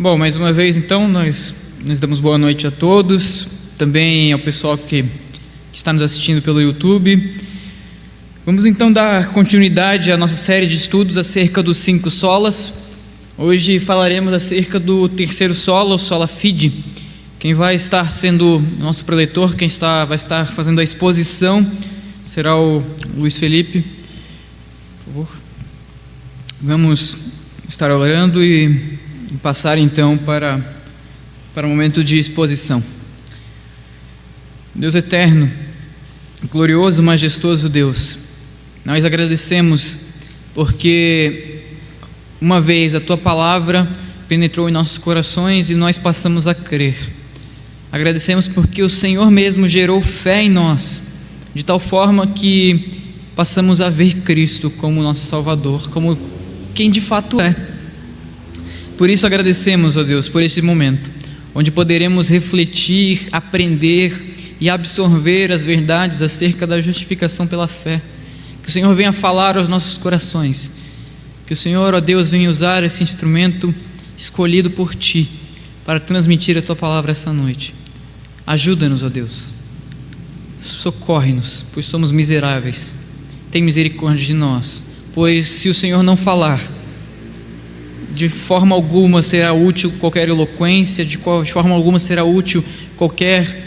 Bom, mais uma vez então, nós damos boa noite a todos, também ao pessoal que está nos assistindo pelo YouTube. Vamos então dar continuidade à nossa série de estudos acerca dos 5 solas. Hoje falaremos acerca do terceiro sola, o sola fide. Quem vai estar sendo nosso preletor, vai estar fazendo a exposição, será o Luiz Felipe. Por favor. Vamos estar orando e passar então para o momento de exposição. Deus eterno, glorioso, majestoso Deus, nós agradecemos porque uma vez a Tua palavra penetrou em nossos corações e nós passamos a crer. Agradecemos porque o Senhor mesmo gerou fé em nós, de tal forma que passamos a ver Cristo como nosso Salvador, como quem de fato é. Por isso agradecemos, ó Deus, por esse momento, onde poderemos refletir, aprender e absorver as verdades acerca da justificação pela fé. Que o Senhor venha falar aos nossos corações, que o Senhor, ó Deus, venha usar esse instrumento escolhido por Ti para transmitir a Tua palavra essa noite. Ajuda-nos, ó Deus, socorre-nos, pois somos miseráveis. Tem misericórdia de nós, pois se o Senhor não falar, de forma alguma será útil qualquer eloquência, de forma alguma será útil qualquer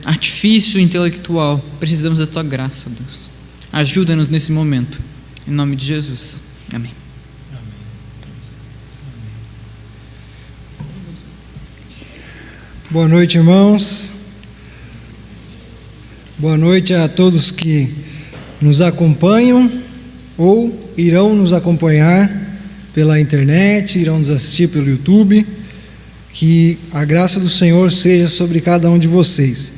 artifício intelectual. Precisamos da Tua graça, ó Deus. Ajuda-nos nesse momento, em nome de Jesus, amém. Boa noite, irmãos. Boa noite a todos que nos acompanham ou irão nos acompanhar pela internet, irão nos assistir pelo YouTube. Que a graça do Senhor seja sobre cada um de vocês.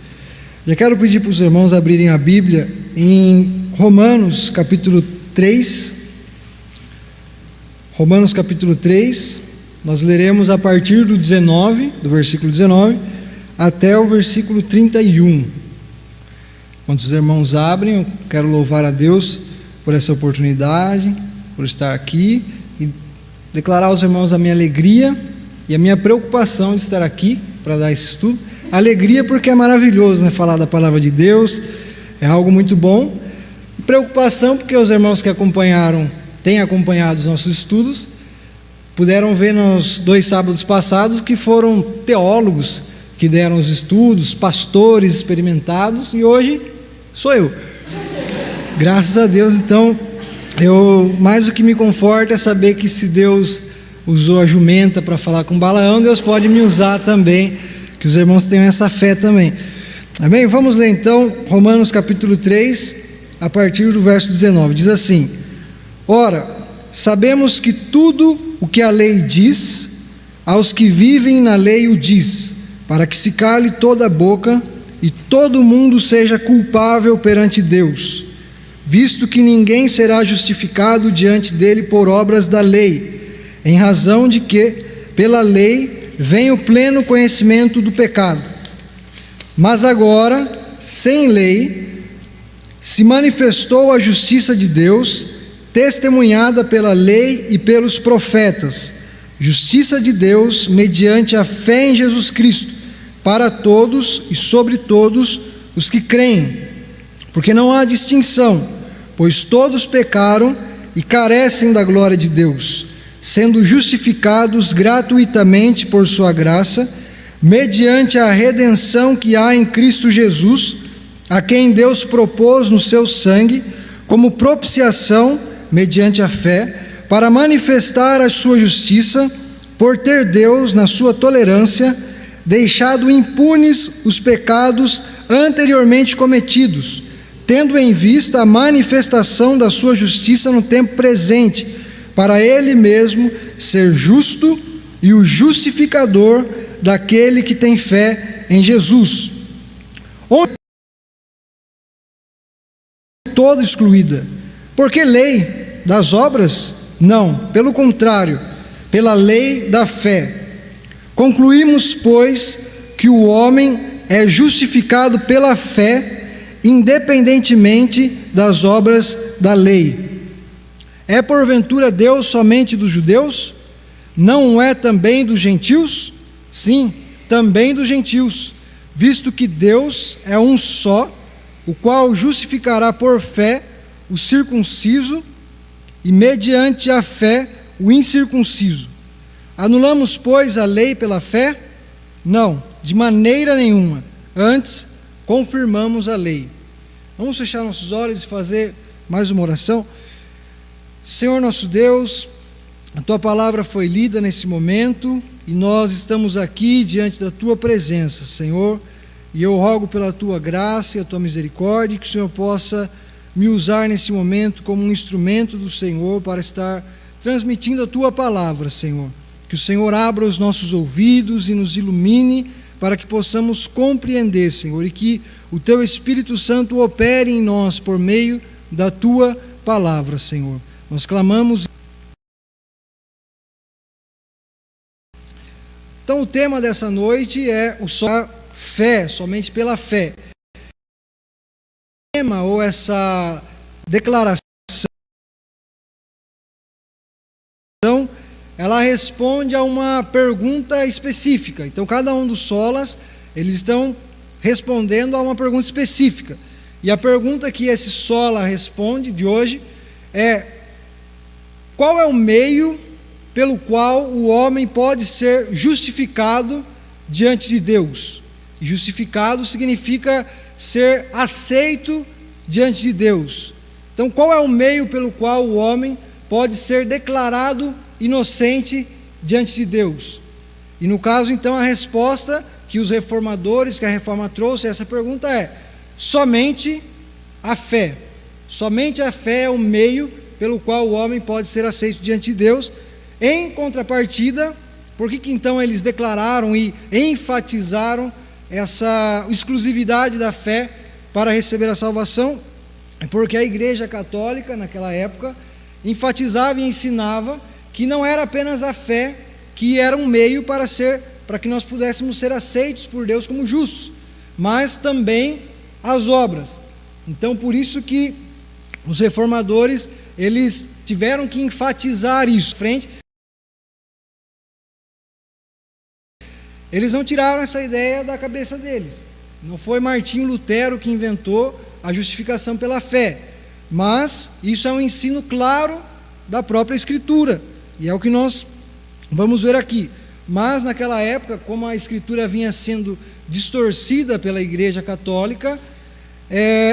Já quero pedir para os irmãos abrirem a Bíblia em Romanos capítulo 3. Romanos capítulo 3. Nós leremos a partir do versículo 19, até o versículo 31. Quando os irmãos abrem, eu quero louvar a Deus por essa oportunidade, por estar aqui e declarar aos irmãos a minha alegria e a minha preocupação de estar aqui para dar esse estudo. Alegria porque é maravilhoso, né? Falar da palavra de Deus é algo muito bom. Preocupação porque os irmãos que têm acompanhado os nossos estudos, puderam ver nos 2 sábados passados que foram teólogos que deram os estudos, pastores experimentados, e hoje sou eu. Graças a Deus, então, mais o que me conforta é saber que se Deus usou a jumenta para falar com Balaão, Deus pode me usar também, que os irmãos tenham essa fé também. Amém? Vamos ler então Romanos capítulo 3, a partir do verso 19. Diz assim: Ora, sabemos que tudo o que a lei diz, aos que vivem na lei o diz, para que se cale toda a boca e todo mundo seja culpável perante Deus, visto que ninguém será justificado diante dele por obras da lei, em razão de que, pela lei, vem o pleno conhecimento do pecado. Mas agora, sem lei, se manifestou a justiça de Deus, testemunhada pela lei e pelos profetas, justiça de Deus mediante a fé em Jesus Cristo, para todos e sobre todos os que creem, porque não há distinção, pois todos pecaram e carecem da glória de Deus, sendo justificados gratuitamente por sua graça, mediante a redenção que há em Cristo Jesus, a quem Deus propôs no seu sangue, como propiciação mediante a fé, para manifestar a sua justiça, por ter Deus, na sua tolerância, deixado impunes os pecados anteriormente cometidos, tendo em vista a manifestação da sua justiça no tempo presente, para Ele mesmo ser justo e o justificador daquele que tem fé em Jesus. Onde toda excluída, porque lei das obras? Não, pelo contrário, pela lei da fé. Concluímos, pois, que o homem é justificado pela fé, independentemente das obras da lei. É porventura Deus somente dos judeus? não é também dos gentios? Sim, também dos gentios, visto que Deus é um só, o qual justificará por fé o circunciso e mediante a fé o incircunciso. Anulamos, pois, a lei pela fé? Não, de maneira nenhuma. Antes, confirmamos a lei. Vamos fechar nossos olhos e fazer mais uma oração? Senhor nosso Deus, a Tua palavra foi lida nesse momento e nós estamos aqui diante da Tua presença, Senhor, e eu rogo pela Tua graça e a Tua misericórdia que o Senhor possa me usar nesse momento como um instrumento do Senhor para estar transmitindo a Tua palavra, Senhor. Que o Senhor abra os nossos ouvidos e nos ilumine para que possamos compreender, Senhor, e que o Teu Espírito Santo opere em nós por meio da Tua palavra, Senhor. Nós clamamos. Então o tema dessa noite é o só fé, somente pela fé. O tema ou essa declaração, ela responde a uma pergunta específica. Então cada um dos solas, eles estão respondendo a uma pergunta específica. E a pergunta que esse sola responde de hoje é: qual é o meio pelo qual o homem pode ser justificado diante de Deus? E justificado significa ser aceito diante de Deus. Então, qual é o meio pelo qual o homem pode ser declarado inocente diante de Deus? E no caso, então, a resposta que os reformadores, que a reforma trouxe a essa pergunta é: somente a fé. Somente a fé é o meio pelo qual o homem pode ser aceito diante de Deus. Em contrapartida, por que então eles declararam e enfatizaram essa exclusividade da fé para receber a salvação? É porque a Igreja Católica, naquela época, enfatizava e ensinava que não era apenas a fé que era um meio para que nós pudéssemos ser aceitos por Deus como justos, mas também as obras. Então, por isso que os reformadores, eles tiveram que enfatizar isso. Eles não tiraram essa ideia da cabeça deles. Não foi Martinho Lutero que inventou a justificação pela fé, mas isso é um ensino claro da própria Escritura, e é o que nós vamos ver aqui. Mas naquela época, como a Escritura vinha sendo distorcida pela Igreja Católica,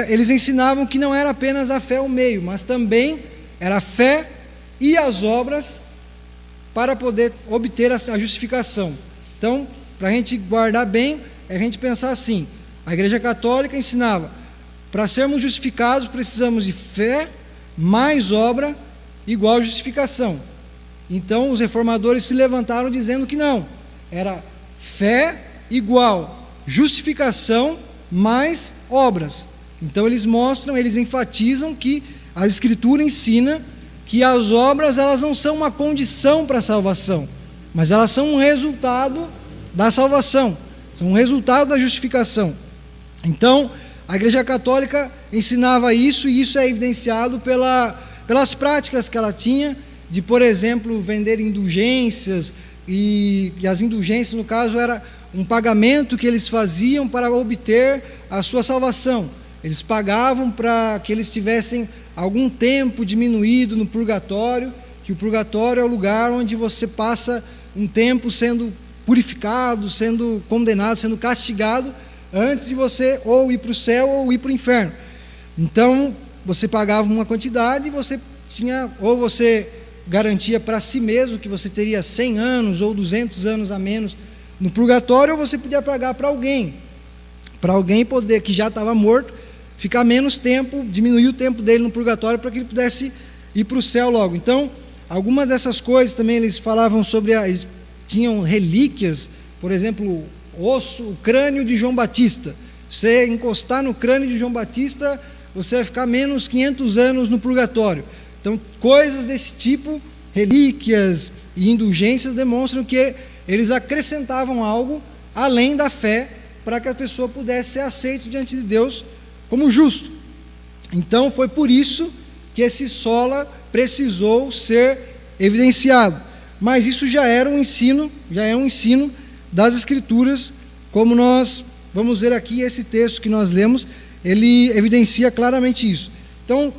eles ensinavam que não era apenas a fé o meio, mas também era a fé e as obras para poder obter a justificação. Então, para a gente guardar bem, é a gente pensar assim: a Igreja Católica ensinava, para sermos justificados precisamos de fé mais obra igual justificação. Então os reformadores se levantaram dizendo que não, era fé igual justificação mais obras. Então eles enfatizam que a Escritura ensina que as obras, elas não são uma condição para a salvação, mas elas são um resultado da salvação, são um resultado da justificação. Então a Igreja Católica ensinava isso, e isso é evidenciado pelas práticas que ela tinha de, por exemplo, vender indulgências, e as indulgências, no caso, era um pagamento que eles faziam para obter a sua salvação. Eles pagavam para que eles tivessem algum tempo diminuído no purgatório, que o purgatório é o lugar onde você passa um tempo sendo purificado, sendo condenado, sendo castigado, antes de você ou ir para o céu ou ir para o inferno. Então, você pagava uma quantidade e você tinha, ou você garantia para si mesmo que você teria 100 anos ou 200 anos a menos no purgatório, ou você podia pagar para alguém poder, que já estava morto, ficar menos tempo, diminuir o tempo dele no purgatório para que ele pudesse ir para o céu logo. Então, algumas dessas coisas também eles falavam sobre, eles tinham relíquias, por exemplo, o crânio de João Batista. Se você encostar no crânio de João Batista, você vai ficar menos 500 anos no purgatório. Então, coisas desse tipo, relíquias e indulgências, demonstram que eles acrescentavam algo além da fé para que a pessoa pudesse ser aceita diante de Deus como justo. Então, foi por isso que esse sola precisou ser evidenciado. mas isso já é um ensino das Escrituras, como nós vamos ver aqui. Esse texto que nós lemos, ele evidencia claramente isso. Então,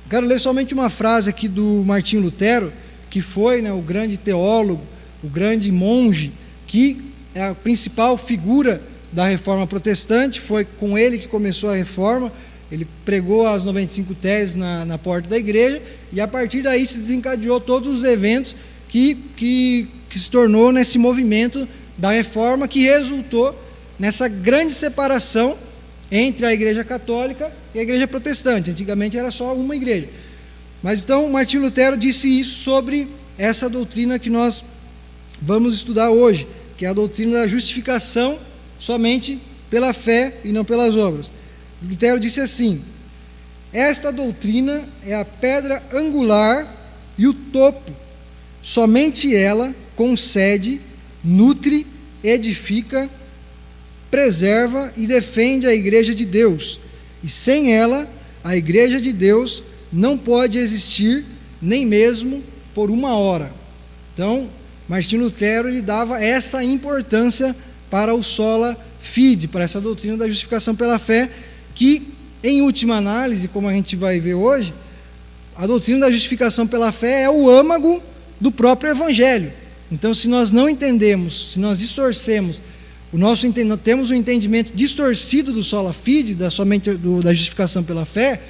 quero ler somente uma frase aqui do Martinho Lutero, que foi, o grande teólogo, o grande monge, que é a principal figura da Reforma Protestante. Foi com ele que começou a Reforma. Ele pregou as 95 teses na porta da igreja, e a partir daí se desencadeou todos os eventos que se tornou nesse movimento da Reforma, que resultou nessa grande separação entre a Igreja Católica e a Igreja Protestante. Antigamente era só uma igreja. Mas então Martinho Lutero disse isso sobre essa doutrina que nós vamos estudar hoje, que é a doutrina da justificação somente pela fé e não pelas obras. Lutero disse assim: esta doutrina é a pedra angular e o topo. Somente ela concede, nutre, edifica, preserva e defende a Igreja de Deus. E sem ela, a Igreja de Deus não pode existir, nem mesmo por uma hora. Então, Martinho Lutero, ele dava essa importância para o sola fide, para essa doutrina da justificação pela fé, que, em última análise, como a gente vai ver hoje, a doutrina da justificação pela fé é o âmago do próprio Evangelho. Então, se nós não entendemos, se nós distorcemos, temos um entendimento distorcido do sola fide, da justificação pela fé,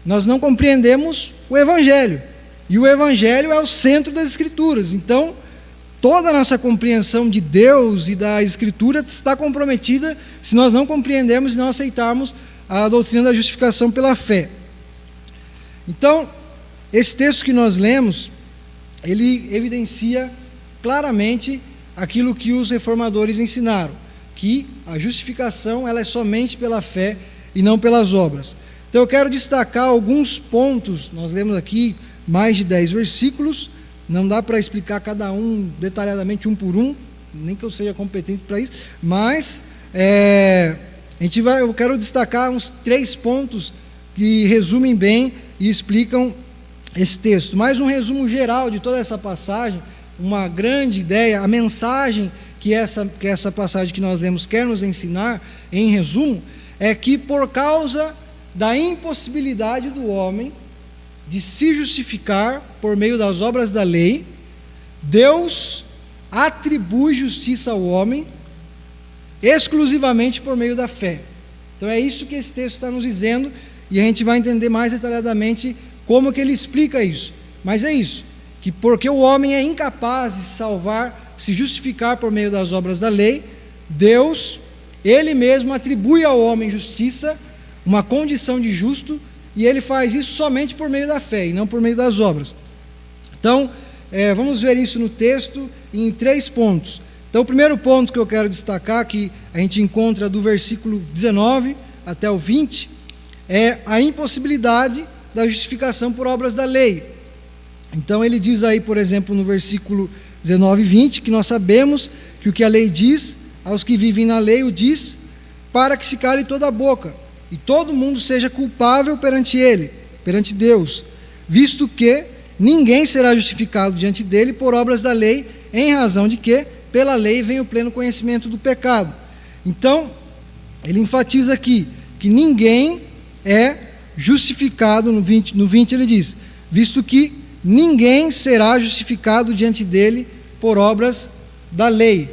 nós não compreendemos o Evangelho. E o Evangelho é o centro das Escrituras. Então, toda a nossa compreensão de Deus e da Escritura está comprometida se nós não compreendermos e não aceitarmos a doutrina da justificação pela fé. Então, esse texto que nós lemos, ele evidencia claramente aquilo que os reformadores ensinaram, que a justificação ela é somente pela fé e não pelas obras. Então eu quero destacar alguns pontos. Nós lemos aqui mais de 10 versículos, não dá para explicar cada um detalhadamente, um por um, nem que eu seja competente para isso, mas eu quero destacar uns 3 pontos que resumem bem e explicam esse texto. Mais um resumo geral de toda essa passagem, uma grande ideia, a mensagem que essa passagem que nós lemos quer nos ensinar, em resumo, é que por causa da impossibilidade do homem de se justificar por meio das obras da lei, Deus atribui justiça ao homem exclusivamente por meio da fé. Então é isso que esse texto está nos dizendo, e a gente vai entender mais detalhadamente como que ele explica isso. Mas é isso, que porque o homem é incapaz de se justificar por meio das obras da lei, Deus, Ele mesmo atribui ao homem justiça, uma condição de justo, e Ele faz isso somente por meio da fé e não por meio das obras. Então, vamos ver isso no texto em 3 pontos. Então, o primeiro ponto que eu quero destacar, que a gente encontra do versículo 19 até o 20, é a impossibilidade da justificação por obras da lei. Então ele diz aí, por exemplo, no versículo 19 e 20, que nós sabemos que o que a lei diz, aos que vivem na lei o diz, para que se cale toda a boca, e todo mundo seja culpável perante ele, perante Deus, visto que ninguém será justificado diante dele por obras da lei, em razão de que, pela lei, vem o pleno conhecimento do pecado. Então, ele enfatiza aqui, que ninguém é justificado, no 20 ele diz, visto que ninguém será justificado diante dele por obras da lei.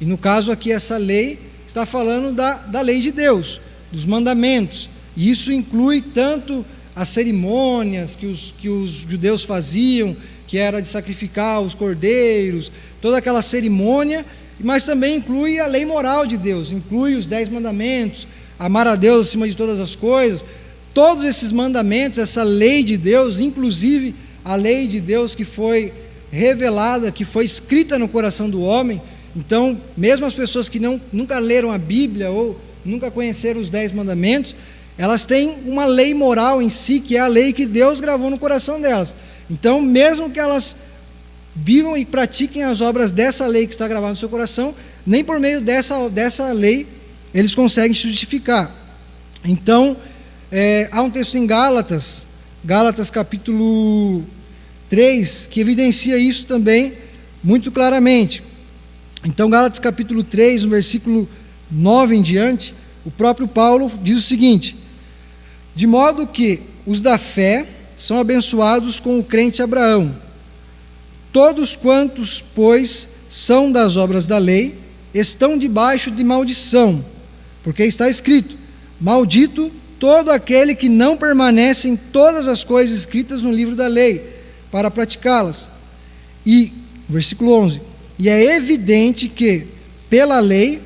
E no caso aqui, essa lei está falando da lei de Deus, dos mandamentos. E isso inclui tanto as cerimônias que os judeus faziam, que era de sacrificar os cordeiros, toda aquela cerimônia, mas também inclui a lei moral de Deus, inclui os 10 mandamentos, amar a Deus acima de todas as coisas. Todos esses mandamentos, essa lei de Deus, inclusive a lei de Deus que foi revelada, que foi escrita no coração do homem. Então, mesmo as pessoas que nunca leram a Bíblia ou nunca conheceram os 10 mandamentos, elas têm uma lei moral em si, que é a lei que Deus gravou no coração delas. Então, mesmo que elas vivam e pratiquem as obras dessa lei que está gravada no seu coração, nem por meio dessa lei eles conseguem se justificar. Então, há um texto em Gálatas capítulo 3, que evidencia isso também muito claramente. Então, Gálatas capítulo 3, no versículo 9 em diante, o próprio Paulo diz o seguinte: de modo que os da fé são abençoados com o crente Abraão. Todos quantos, pois, são das obras da lei, estão debaixo de maldição, porque está escrito: maldito todo aquele que não permanece em todas as coisas escritas no livro da lei, para praticá-las. E, versículo 11, e é evidente que, pela lei,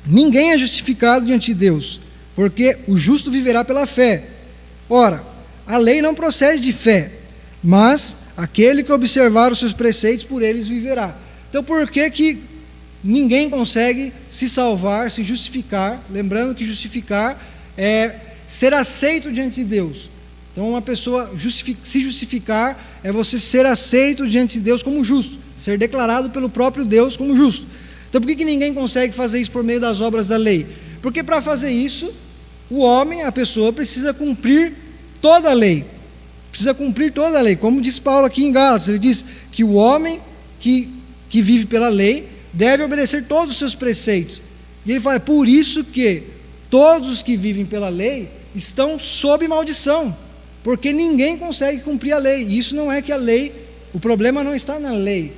ninguém é justificado diante de Deus, porque o justo viverá pela fé. Ora, a lei não procede de fé, mas aquele que observar os seus preceitos, por eles viverá. Então, por que ninguém consegue se salvar, se justificar? Lembrando que justificar é ser aceito diante de Deus. Então, uma pessoa se justificar é você ser aceito diante de Deus como justo, ser declarado pelo próprio Deus como justo. Então, por que ninguém consegue fazer isso por meio das obras da lei? Porque para fazer isso, o homem, a pessoa, precisa cumprir toda a lei. Precisa cumprir toda a lei. Como diz Paulo aqui em Gálatas, ele diz que o homem que vive pela lei deve obedecer todos os seus preceitos. E ele fala: é por isso que todos os que vivem pela lei estão sob maldição, porque ninguém consegue cumprir a lei. E isso não é que a lei, o problema não está na lei,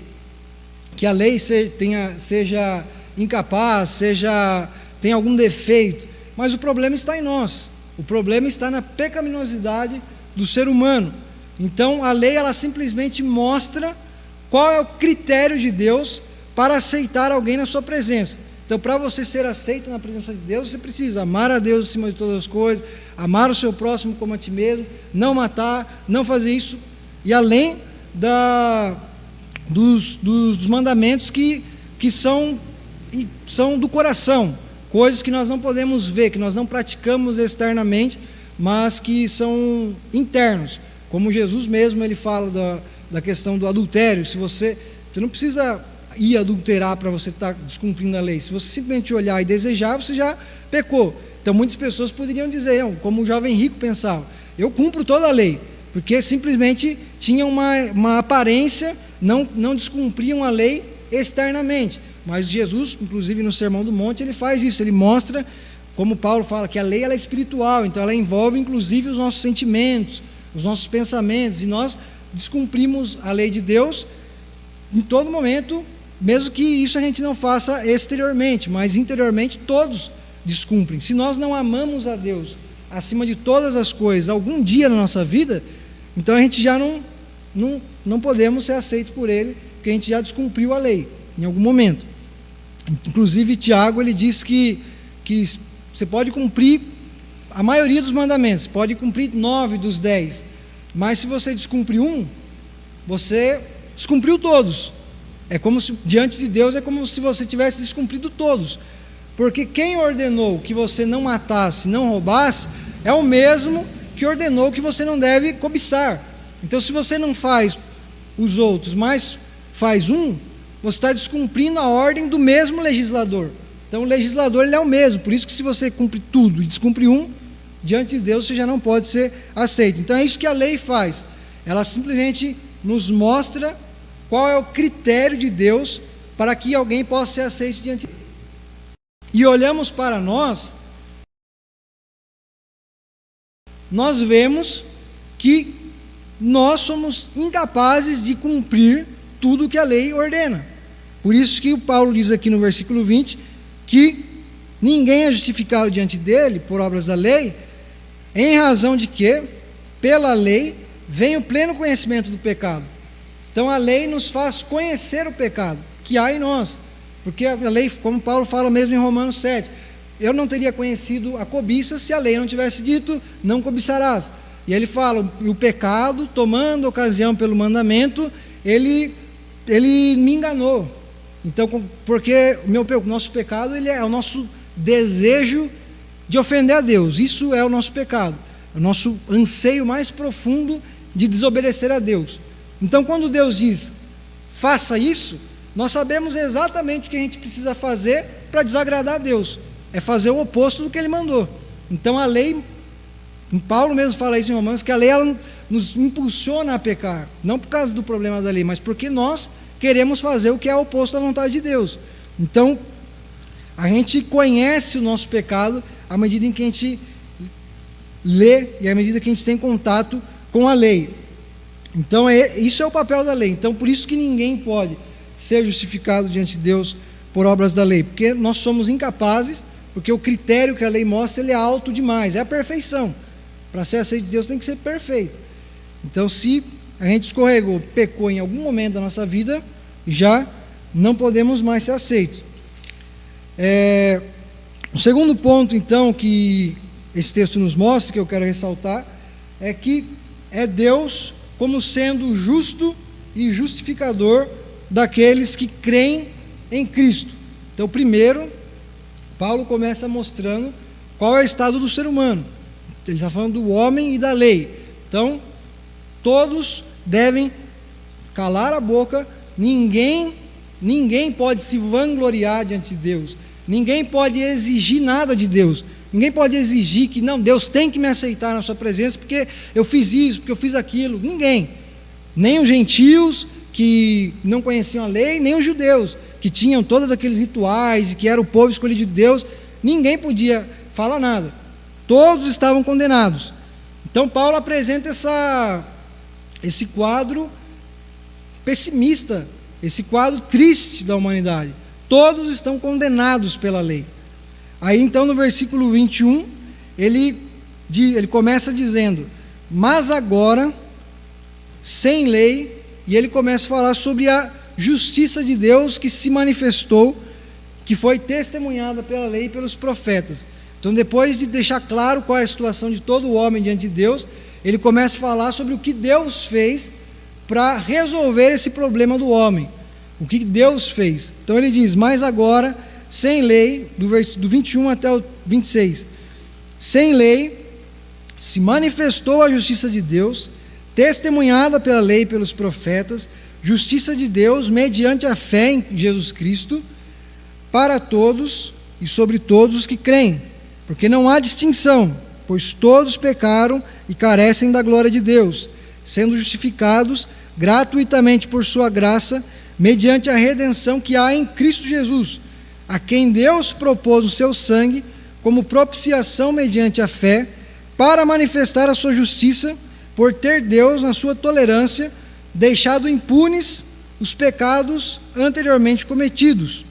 que a lei seja incapaz, tenha algum defeito, mas o problema está em nós. O problema está na pecaminosidade do ser humano. Então a lei, ela simplesmente mostra qual é o critério de Deus para aceitar alguém na sua presença. Então, para você ser aceito na presença de Deus, você precisa amar a Deus acima de todas as coisas, amar o seu próximo como a ti mesmo, não matar, não fazer isso, e além dos mandamentos que são do coração, coisas que nós não podemos ver, que nós não praticamos externamente, mas que são internos, como Jesus mesmo, ele fala da questão do adultério. Se você não precisa ir adulterar para você estar descumprindo a lei, se você simplesmente olhar e desejar, você já pecou. Então muitas pessoas poderiam dizer, não, como o jovem rico pensava: eu cumpro toda a lei, porque simplesmente tinham uma aparência, não descumpriam a lei externamente. Mas Jesus, inclusive no Sermão do Monte, ele faz isso, ele mostra, como Paulo fala, que a lei ela é espiritual, então ela envolve inclusive os nossos sentimentos, os nossos pensamentos, e nós descumprimos a lei de Deus em todo momento, mesmo que isso a gente não faça exteriormente, mas interiormente todos descumprem. Se nós não amamos a Deus acima de todas as coisas algum dia na nossa vida, então a gente já não podemos ser aceitos por Ele, porque a gente já descumpriu a lei em algum momento. Inclusive Tiago, ele diz que você pode cumprir a maioria dos mandamentos, pode cumprir 9 dos 10, mas se você descumprir um, você descumpriu todos. É como se, diante de Deus, é como se você tivesse descumprido todos, porque quem ordenou que você não matasse, não roubasse, é o mesmo que ordenou que você não deve cobiçar. Então, se você não faz os outros, mas faz um, você está descumprindo a ordem do mesmo legislador. Então, o legislador, ele é o mesmo, por isso que se você cumpre tudo e descumpre um, diante de Deus você já não pode ser aceito. Então, é isso que a lei faz, ela simplesmente nos mostra qual é o critério de Deus para que alguém possa ser aceito diante dele. E olhamos para nós vemos que nós somos incapazes de cumprir tudo que a lei ordena. Por isso que o Paulo diz aqui no versículo 20, que ninguém é justificado diante dele por obras da lei, em razão de que, pela lei, vem o pleno conhecimento do pecado. Então a lei nos faz conhecer o pecado que há em nós, porque a lei, como Paulo fala mesmo em Romanos 7, eu não teria conhecido a cobiça se a lei não tivesse dito, não cobiçarás. E ele fala, o pecado, tomando ocasião pelo mandamento, ele me enganou. Então, porque o nosso pecado, ele é o nosso desejo de ofender a Deus. Isso é o nosso pecado, o nosso anseio mais profundo de desobedecer a Deus. Então, quando Deus diz, faça isso, nós sabemos exatamente o que a gente precisa fazer para desagradar a Deus. É fazer o oposto do que Ele mandou. Então, a lei, Paulo mesmo fala isso em Romanos, que a lei ela nos impulsiona a pecar, não por causa do problema da lei, mas porque nós queremos fazer o que é oposto à vontade de Deus. Então, a gente conhece o nosso pecado à medida em que a gente lê e à medida que a gente tem contato com a lei. Então, isso é o papel da lei. Então, por isso que ninguém pode ser justificado diante de Deus por obras da lei, porque nós somos incapazes, porque o critério que a lei mostra, ele é alto demais, é a perfeição. Para ser aceito de Deus tem que ser perfeito. Então, se a gente escorregou, pecou em algum momento da nossa vida, já não podemos mais ser aceitos. O segundo ponto, então, que esse texto nos mostra, que eu quero ressaltar, é que é Deus como sendo justo e justificador daqueles que creem em Cristo. Então, primeiro, Paulo começa mostrando qual é o estado do ser humano. Ele está falando do homem e da lei. Então, todos devem calar a boca, ninguém pode se vangloriar diante de Deus, ninguém pode exigir nada de Deus, ninguém pode exigir que, não, Deus tem que me aceitar na sua presença, porque eu fiz isso, porque eu fiz aquilo, ninguém, nem os gentios que não conheciam a lei, nem os judeus, que tinham todos aqueles rituais, e que era o povo escolhido de Deus, ninguém podia falar nada, todos estavam condenados. Então Paulo apresenta esse quadro pessimista, esse quadro triste da humanidade. Todos estão condenados pela lei. Aí então no versículo 21, ele começa dizendo: mas agora, sem lei, e ele começa a falar sobre a justiça de Deus que se manifestou, que foi testemunhada pela lei e pelos profetas. Então, depois de deixar claro qual é a situação de todo homem diante de Deus, ele começa a falar sobre o que Deus fez para resolver esse problema do homem. O que Deus fez. Então ele diz: mas agora, sem lei, do 21 até o 26, sem lei se manifestou a justiça de Deus, testemunhada pela lei e pelos profetas, justiça de Deus mediante a fé em Jesus Cristo, para todos e sobre todos os que creem, porque não há distinção, pois todos pecaram e carecem da glória de Deus, sendo justificados gratuitamente por sua graça, mediante a redenção que há em Cristo Jesus, a quem Deus propôs o seu sangue como propiciação mediante a fé, para manifestar a sua justiça, por ter Deus, na sua tolerância, deixado impunes os pecados anteriormente cometidos,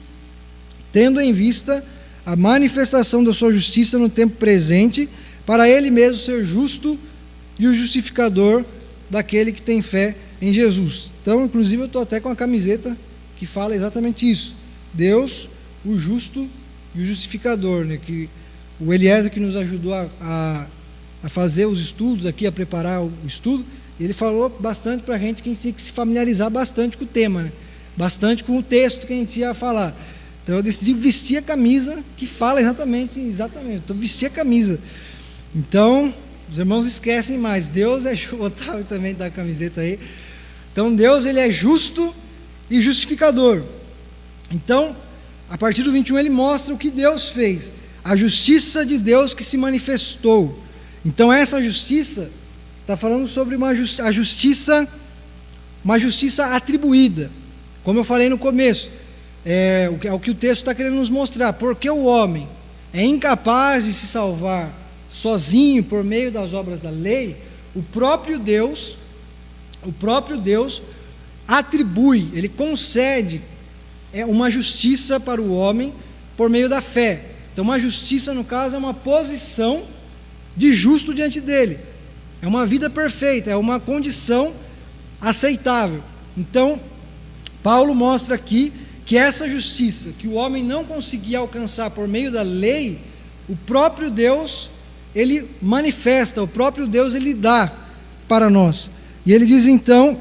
tendo em vista a manifestação da sua justiça no tempo presente, para ele mesmo ser justo e o justificador daquele que tem fé em Jesus. Então, inclusive, eu estou até com a camiseta que fala exatamente isso: Deus, o justo e o justificador, né? Que o Eliezer, que nos ajudou a fazer os estudos aqui, a preparar o estudo, ele falou bastante para a gente que a gente tinha que se familiarizar bastante com o tema, né? Bastante com o texto que a gente ia falar. Então eu decidi vestir a camisa que fala exatamente, então vestir a camisa. Então, os irmãos esquecem mais, Deus é justo. O Otávio também dá a camiseta aí. Então Deus, ele é justo e justificador. Então, a partir do 21 ele mostra o que Deus fez, a justiça de Deus que se manifestou. Então essa justiça está falando sobre uma justiça atribuída, como eu falei no começo. É o que o texto está querendo nos mostrar. Porque o homem é incapaz de se salvar sozinho por meio das obras da lei, o próprio Deus atribui, ele concede uma justiça para o homem por meio da fé. Então uma justiça, no caso, é uma posição de justo diante dele, é uma vida perfeita, é uma condição aceitável. Então Paulo mostra aqui que essa justiça que o homem não conseguia alcançar por meio da lei, o próprio Deus, ele manifesta, o próprio Deus, ele dá para nós. E ele diz então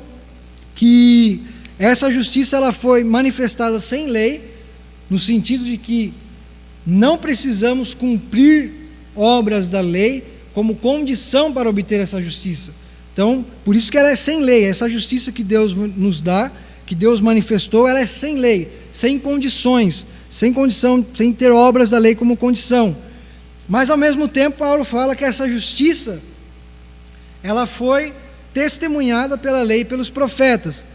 que essa justiça, ela foi manifestada sem lei, no sentido de que não precisamos cumprir obras da lei como condição para obter essa justiça. Então, por isso que ela é sem lei. Essa justiça que Deus nos dá, que Deus manifestou, ela é sem lei, sem condições, sem ter obras da lei como condição. Mas ao mesmo tempo Paulo fala que essa justiça, ela foi testemunhada pela lei e pelos profetas,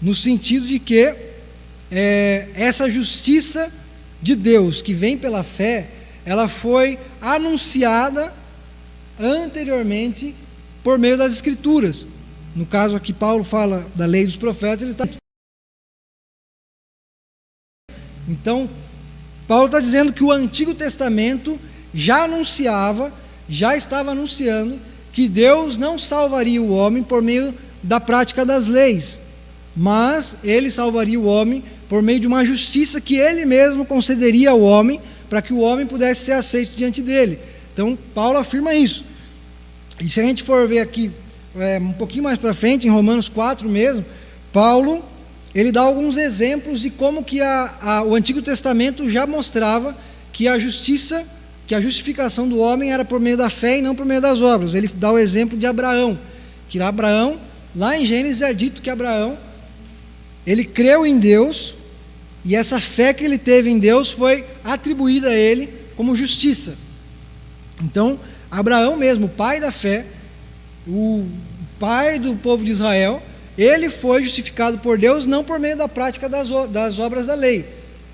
no sentido de que essa justiça de Deus que vem pela fé, ela foi anunciada anteriormente por meio das Escrituras. No caso aqui, Paulo fala da lei dos profetas, ele está... Então, Paulo está dizendo que o Antigo Testamento já estava anunciando que Deus não salvaria o homem por meio da prática das leis, mas ele salvaria o homem por meio de uma justiça que ele mesmo concederia ao homem, para que o homem pudesse ser aceito diante dele. Então, Paulo afirma isso. E se a gente for ver aqui, um pouquinho mais para frente, em Romanos 4 mesmo, Paulo, ele dá alguns exemplos de como que o Antigo Testamento já mostrava que a justificação do homem era por meio da fé e não por meio das obras. Ele dá o exemplo de Abraão, que Abraão, lá em Gênesis é dito que Abraão, ele creu em Deus, e essa fé que ele teve em Deus foi atribuída a ele como justiça. Então, Abraão mesmo, o pai da fé, o pai do povo de Israel, ele foi justificado por Deus não por meio da prática das obras da lei.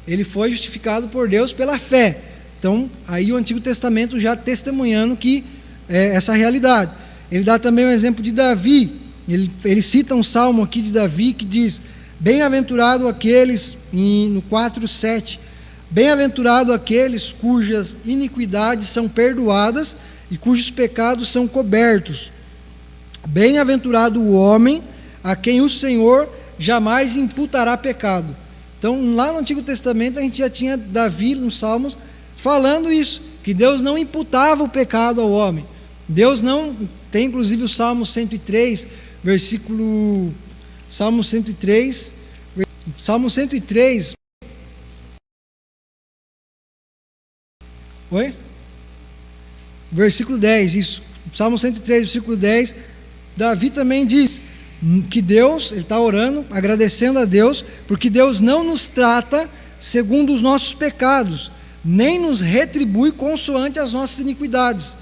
Ele foi justificado por Deus pela fé. Então, aí o Antigo Testamento já testemunhando que essa realidade. Ele dá também um exemplo de Davi. Ele cita um salmo aqui de Davi que diz: bem-aventurado aqueles, no 4:7, bem-aventurado aqueles cujas iniquidades são perdoadas e cujos pecados são cobertos. Bem-aventurado o homem a quem o Senhor jamais imputará pecado. Então, lá no Antigo Testamento, a gente já tinha Davi, nos Salmos, falando isso, que Deus não imputava o pecado ao homem. Deus não... Tem inclusive o Salmo 103, versículo... Salmo 103... Oi? Versículo 10, isso. Salmo 103, versículo 10, Davi também diz que Deus, ele está orando, agradecendo a Deus, porque Deus não nos trata segundo os nossos pecados, nem nos retribui consoante as nossas iniquidades.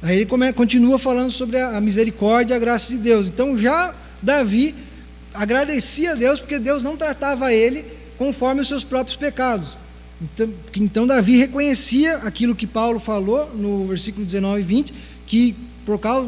Aí ele continua falando sobre a misericórdia e a graça de Deus. Então já Davi agradecia a Deus, porque Deus não tratava ele conforme os seus próprios pecados. Então Davi reconhecia aquilo que Paulo falou no versículo 19 e 20, que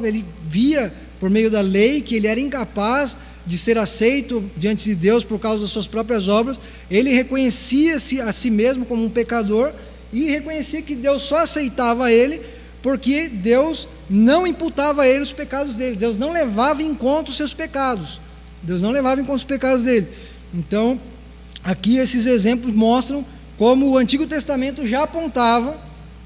ele via por meio da lei que ele era incapaz de ser aceito diante de Deus por causa das suas próprias obras. Ele reconhecia-se a si mesmo como um pecador e reconhecia que Deus só aceitava ele porque Deus não imputava a ele os pecados dele. Deus não levava em conta os seus pecados. Deus não levava em conta os pecados dele. Então, aqui esses exemplos mostram como o Antigo Testamento já apontava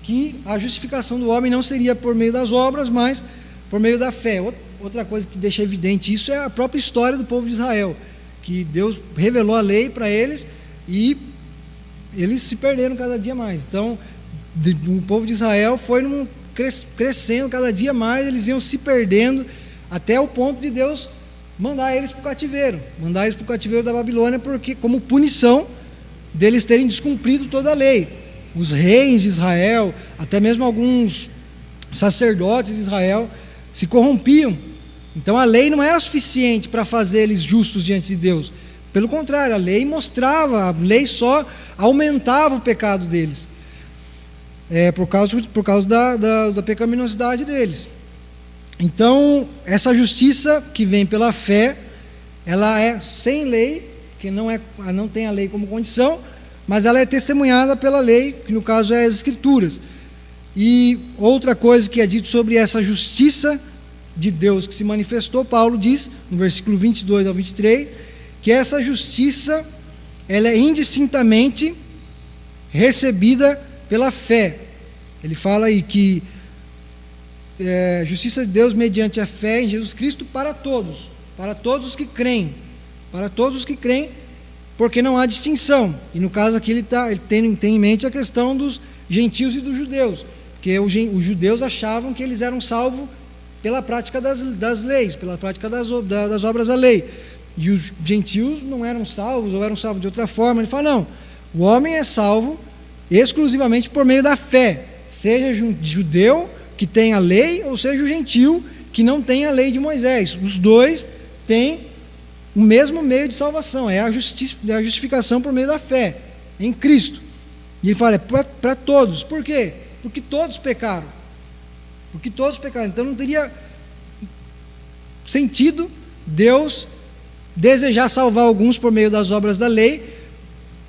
que a justificação do homem não seria por meio das obras, mas por meio da fé. Outra coisa que deixa evidente isso é a própria história do povo de Israel, que Deus revelou a lei para eles e eles se perderam cada dia mais. Então, o povo de Israel foi crescendo cada dia mais, eles iam se perdendo até o ponto de Deus mandar eles para o cativeiro da Babilônia, porque como punição deles terem descumprido toda a lei. Os reis de Israel, até mesmo alguns sacerdotes de Israel, se corrompiam. Então a lei não era suficiente para fazer eles justos diante de Deus. Pelo contrário, a lei só aumentava o pecado deles, por causa da pecaminosidade deles. Então, essa justiça que vem pela fé, ela é sem lei, que não tem a lei como condição, mas ela é testemunhada pela lei, que no caso é as Escrituras. E outra coisa que é dito sobre essa justiça de Deus que se manifestou, Paulo diz, no versículo 22 ao 23, que essa justiça, ela é indistintamente recebida pela fé. Ele fala aí que justiça de Deus mediante a fé em Jesus Cristo para todos os que creem, porque não há distinção. E no caso aqui ele tem em mente a questão dos gentios e dos judeus, porque os judeus achavam que eles eram salvos pela prática das leis, pela prática das obras da lei, e os gentios não eram salvos, ou eram salvos de outra forma. Ele fala, não, o homem é salvo exclusivamente por meio da fé, seja judeu que tem a lei, ou seja o gentio que não tem a lei de Moisés. Os dois têm o mesmo meio de salvação, é a justificação por meio da fé em Cristo. E ele fala, é para todos. Por quê? Porque todos pecaram. Porque todos pecaram. Então não teria sentido Deus desejar salvar alguns por meio das obras da lei,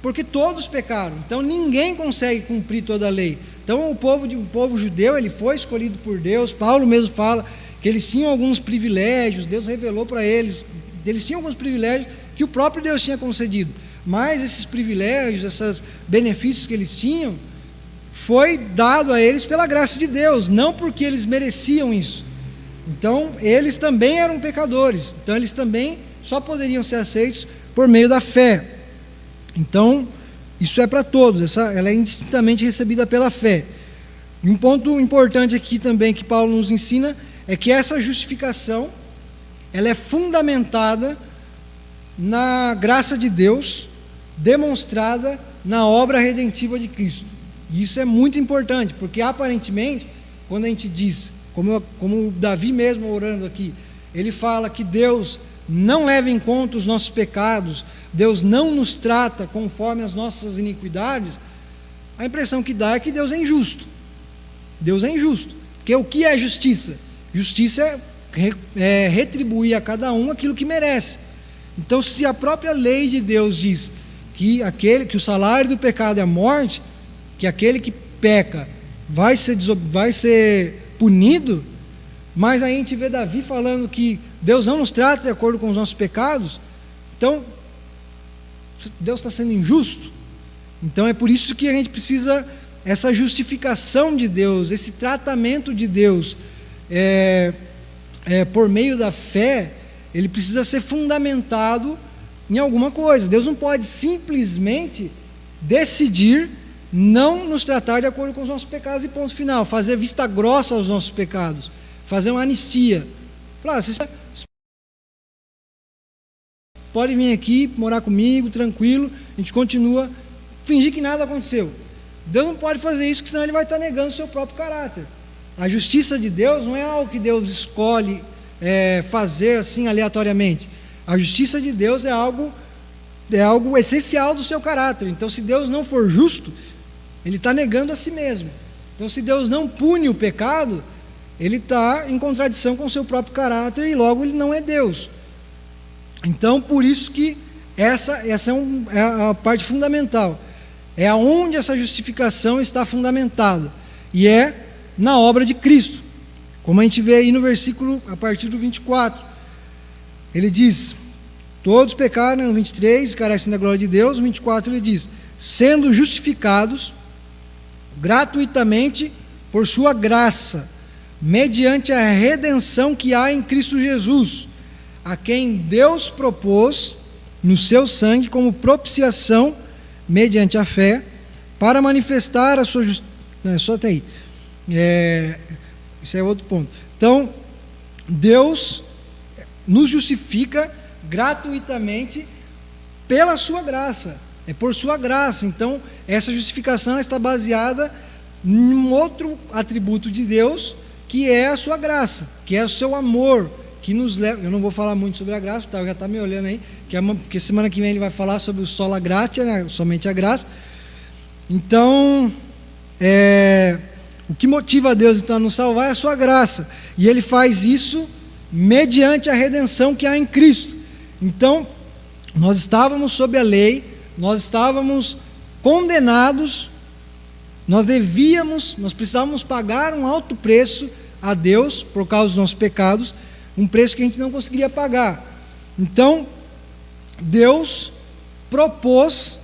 porque todos pecaram. Então ninguém consegue cumprir toda a lei. Então o povo judeu, ele foi escolhido por Deus. Paulo mesmo fala que eles tinham alguns privilégios, Deus revelou para eles, eles tinham alguns privilégios que o próprio Deus tinha concedido. Mas esses privilégios, esses benefícios que eles tinham, foi dado a eles pela graça de Deus, não porque eles mereciam isso. Então eles também eram pecadores, então eles também só poderiam ser aceitos por meio da fé. Então isso é para todos, ela é indistintamente recebida pela fé. E um ponto importante aqui também que Paulo nos ensina é que essa justificação, ela é fundamentada na graça de Deus, demonstrada na obra redentiva de Cristo. E isso é muito importante, porque aparentemente, quando a gente diz, como Davi mesmo orando aqui, ele fala que Deus não leva em conta os nossos pecados, Deus não nos trata conforme as nossas iniquidades, a impressão que dá é que Deus é injusto. Deus é injusto. Porque o que é justiça? Justiça é retribuir a cada um aquilo que merece. Então, se a própria lei de Deus diz que o salário do pecado é a morte, que aquele que peca vai ser punido, mas a gente vê Davi falando que Deus não nos trata de acordo com os nossos pecados, então Deus está sendo injusto. Então é por isso que a gente precisa, essa justificação de Deus, esse tratamento de Deus por meio da fé, ele precisa ser fundamentado em alguma coisa. Deus não pode simplesmente decidir não nos tratar de acordo com os nossos pecados e ponto final, fazer vista grossa aos nossos pecados, fazer uma anistia. Falar, vocês podem vir aqui, morar comigo, tranquilo, a gente continua, fingir que nada aconteceu. Deus não pode fazer isso, porque senão ele vai estar negando o seu próprio caráter. A justiça de Deus não é algo que Deus escolhe fazer assim aleatoriamente. A justiça de Deus é algo essencial do seu caráter. Então, se Deus não for justo, ele está negando a si mesmo. Então, se Deus não pune o pecado, ele está em contradição com o seu próprio caráter e logo ele não é Deus. Então, por isso que essa é a parte fundamental. É aonde essa justificação está fundamentada. E é na obra de Cristo. Como a gente vê aí no versículo, a partir do 24. Ele diz, todos pecaram, no 23, carecem da glória de Deus. No 24 ele diz, sendo justificados gratuitamente por sua graça, mediante a redenção que há em Cristo Jesus, a quem Deus propôs no seu sangue como propiciação mediante a fé, para manifestar a sua justiça. Não, só até aí. Isso é outro ponto. Então, Deus nos justifica gratuitamente pela sua graça. É por sua graça. Então, essa justificação está baseada em um outro atributo de Deus, que é a sua graça, que é o seu amor, que nos leva. Eu não vou falar muito sobre a graça, já está me olhando aí, porque semana que vem ele vai falar sobre o sola gratia, né, somente a graça. Então, o que motiva a Deus então a nos salvar é a sua graça, e ele faz isso mediante a redenção que há em Cristo. Então, nós estávamos sob a lei, nós estávamos condenados, nós precisávamos pagar um alto preço a Deus por causa dos nossos pecados, um preço que a gente não conseguiria pagar. Então, Deus propôs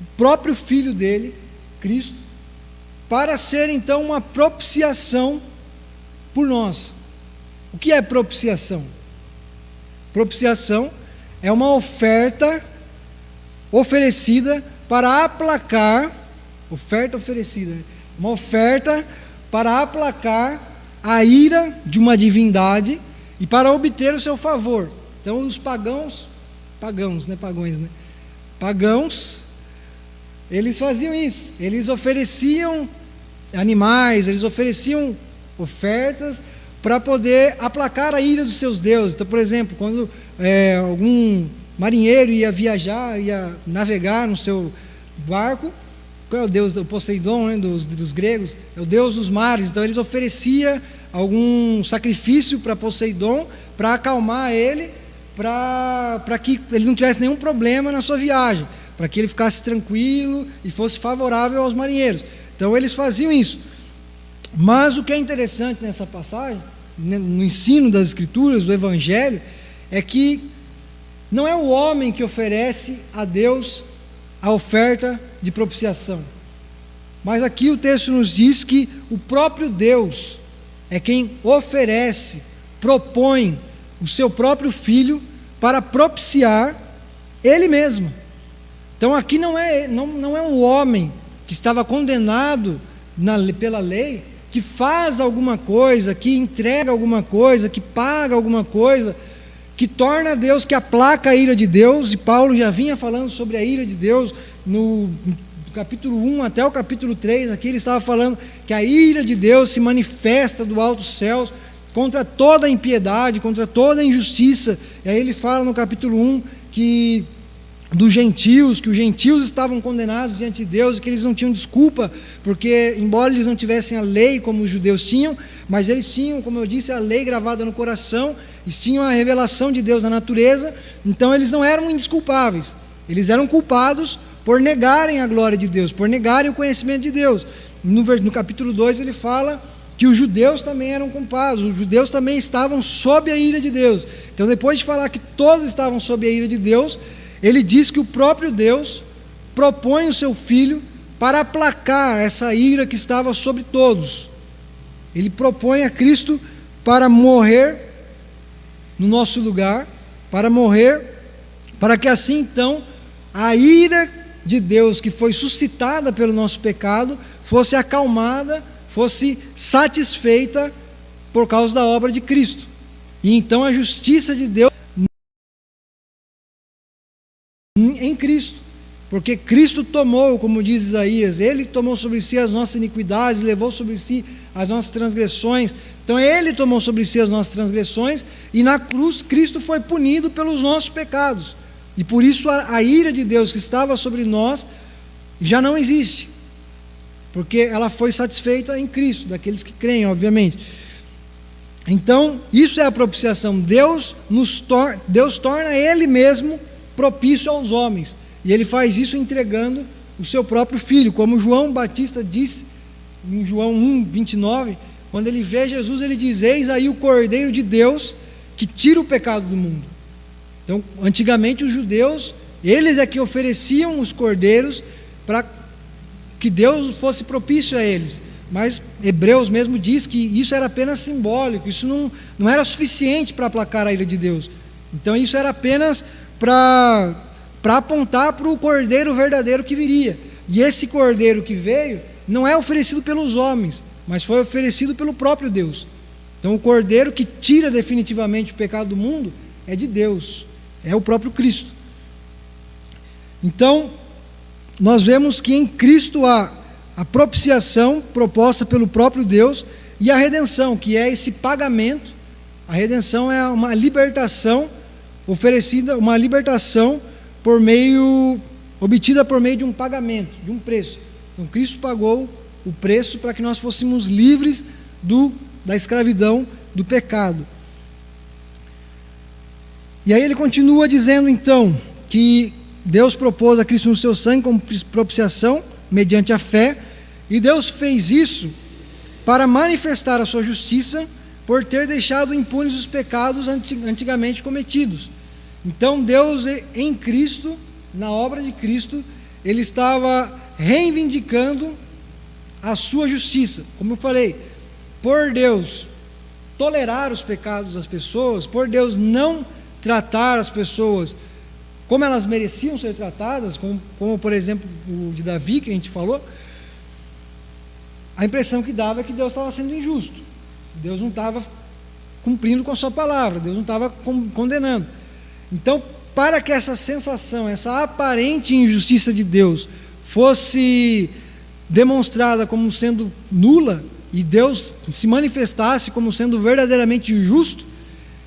o próprio Filho dele, Cristo, para ser então uma propiciação por nós. O que é propiciação? Propiciação é uma oferta oferecida para aplacar, uma oferta para aplacar a ira de uma divindade e para obter o seu favor. Então os pagãos, eles faziam isso, eles ofereciam animais, eles ofereciam ofertas para poder aplacar a ira dos seus deuses. Então, por exemplo, quando algum marinheiro ia viajar, ia navegar no seu barco, qual é o deus do Poseidon, né, dos gregos? É o deus dos mares. Então eles ofereciam algum sacrifício para Poseidon, para acalmar ele, para que ele não tivesse nenhum problema na sua viagem, para que ele ficasse tranquilo e fosse favorável aos marinheiros. Então eles faziam isso. Mas o que é interessante nessa passagem, no ensino das Escrituras, do Evangelho, é que não é o homem que oferece a Deus a oferta de propiciação, mas aqui o texto nos diz que o próprio Deus é quem oferece, propõe o seu próprio Filho para propiciar Ele mesmo. Então aqui não é um homem que estava condenado pela lei, que faz alguma coisa, que entrega alguma coisa, que paga alguma coisa, que torna Deus, que aplaca a ira de Deus. E Paulo já vinha falando sobre a ira de Deus no capítulo 1 até o capítulo 3, aqui ele estava falando que a ira de Deus se manifesta do alto dos céus contra toda a impiedade, contra toda a injustiça. E aí ele fala no capítulo 1 que dos gentios, que os gentios estavam condenados diante de Deus e que eles não tinham desculpa, porque embora eles não tivessem a lei como os judeus tinham, mas eles tinham, como eu disse, a lei gravada no coração, eles tinham a revelação de Deus na natureza, então eles não eram indesculpáveis, eles eram culpados por negarem a glória de Deus, por negarem o conhecimento de Deus. No capítulo 2 ele fala que os judeus também eram culpados, os judeus também estavam sob a ira de Deus. Então depois de falar que todos estavam sob a ira de Deus, ele diz que o próprio Deus propõe o seu Filho para aplacar essa ira que estava sobre todos. Ele propõe a Cristo para morrer no nosso lugar, para morrer, para que assim então a ira de Deus que foi suscitada pelo nosso pecado fosse acalmada, fosse satisfeita por causa da obra de Cristo. E então a justiça de Deus em Cristo, porque Cristo tomou, como diz Isaías, Ele tomou sobre si as nossas iniquidades, levou sobre si as nossas transgressões. Então Ele tomou sobre si as nossas transgressões, e na cruz Cristo foi punido pelos nossos pecados, e por isso a ira de Deus que estava sobre nós já não existe, porque ela foi satisfeita em Cristo, daqueles que creem, obviamente. Então isso é a propiciação. Deus torna Ele mesmo propício aos homens, e Ele faz isso entregando o seu próprio Filho, como João Batista disse em João 1:29, quando ele vê Jesus, ele diz: eis aí o Cordeiro de Deus que tira o pecado do mundo. Então antigamente os judeus, eles é que ofereciam os cordeiros para que Deus fosse propício a eles, mas Hebreus mesmo diz que isso era apenas simbólico, isso não era suficiente para aplacar a ira de Deus. Então isso era apenas para apontar para o Cordeiro verdadeiro que viria. E esse Cordeiro que veio não é oferecido pelos homens, mas foi oferecido pelo próprio Deus. Então o Cordeiro que tira definitivamente o pecado do mundo é de Deus, é o próprio Cristo. Então nós vemos que em Cristo há a propiciação proposta pelo próprio Deus e a redenção, que é esse pagamento. A redenção é uma libertação oferecida, uma libertação obtida por meio de um pagamento, de um preço. Então Cristo pagou o preço para que nós fôssemos livres da escravidão do pecado. E aí ele continua dizendo então que Deus propôs a Cristo no seu sangue como propiciação mediante a fé, e Deus fez isso para manifestar a sua justiça por ter deixado impunes os pecados antigamente cometidos. Então Deus em Cristo, na obra de Cristo, Ele estava reivindicando a sua justiça. Como eu falei, por Deus tolerar os pecados das pessoas, por Deus não tratar as pessoas como elas mereciam ser tratadas, como por exemplo o de Davi que a gente falou, a impressão que dava é que Deus estava sendo injusto, Deus não estava cumprindo com a sua palavra, Deus não estava condenando. Então, para que essa sensação, essa aparente injustiça de Deus fosse demonstrada como sendo nula, e Deus se manifestasse como sendo verdadeiramente justo,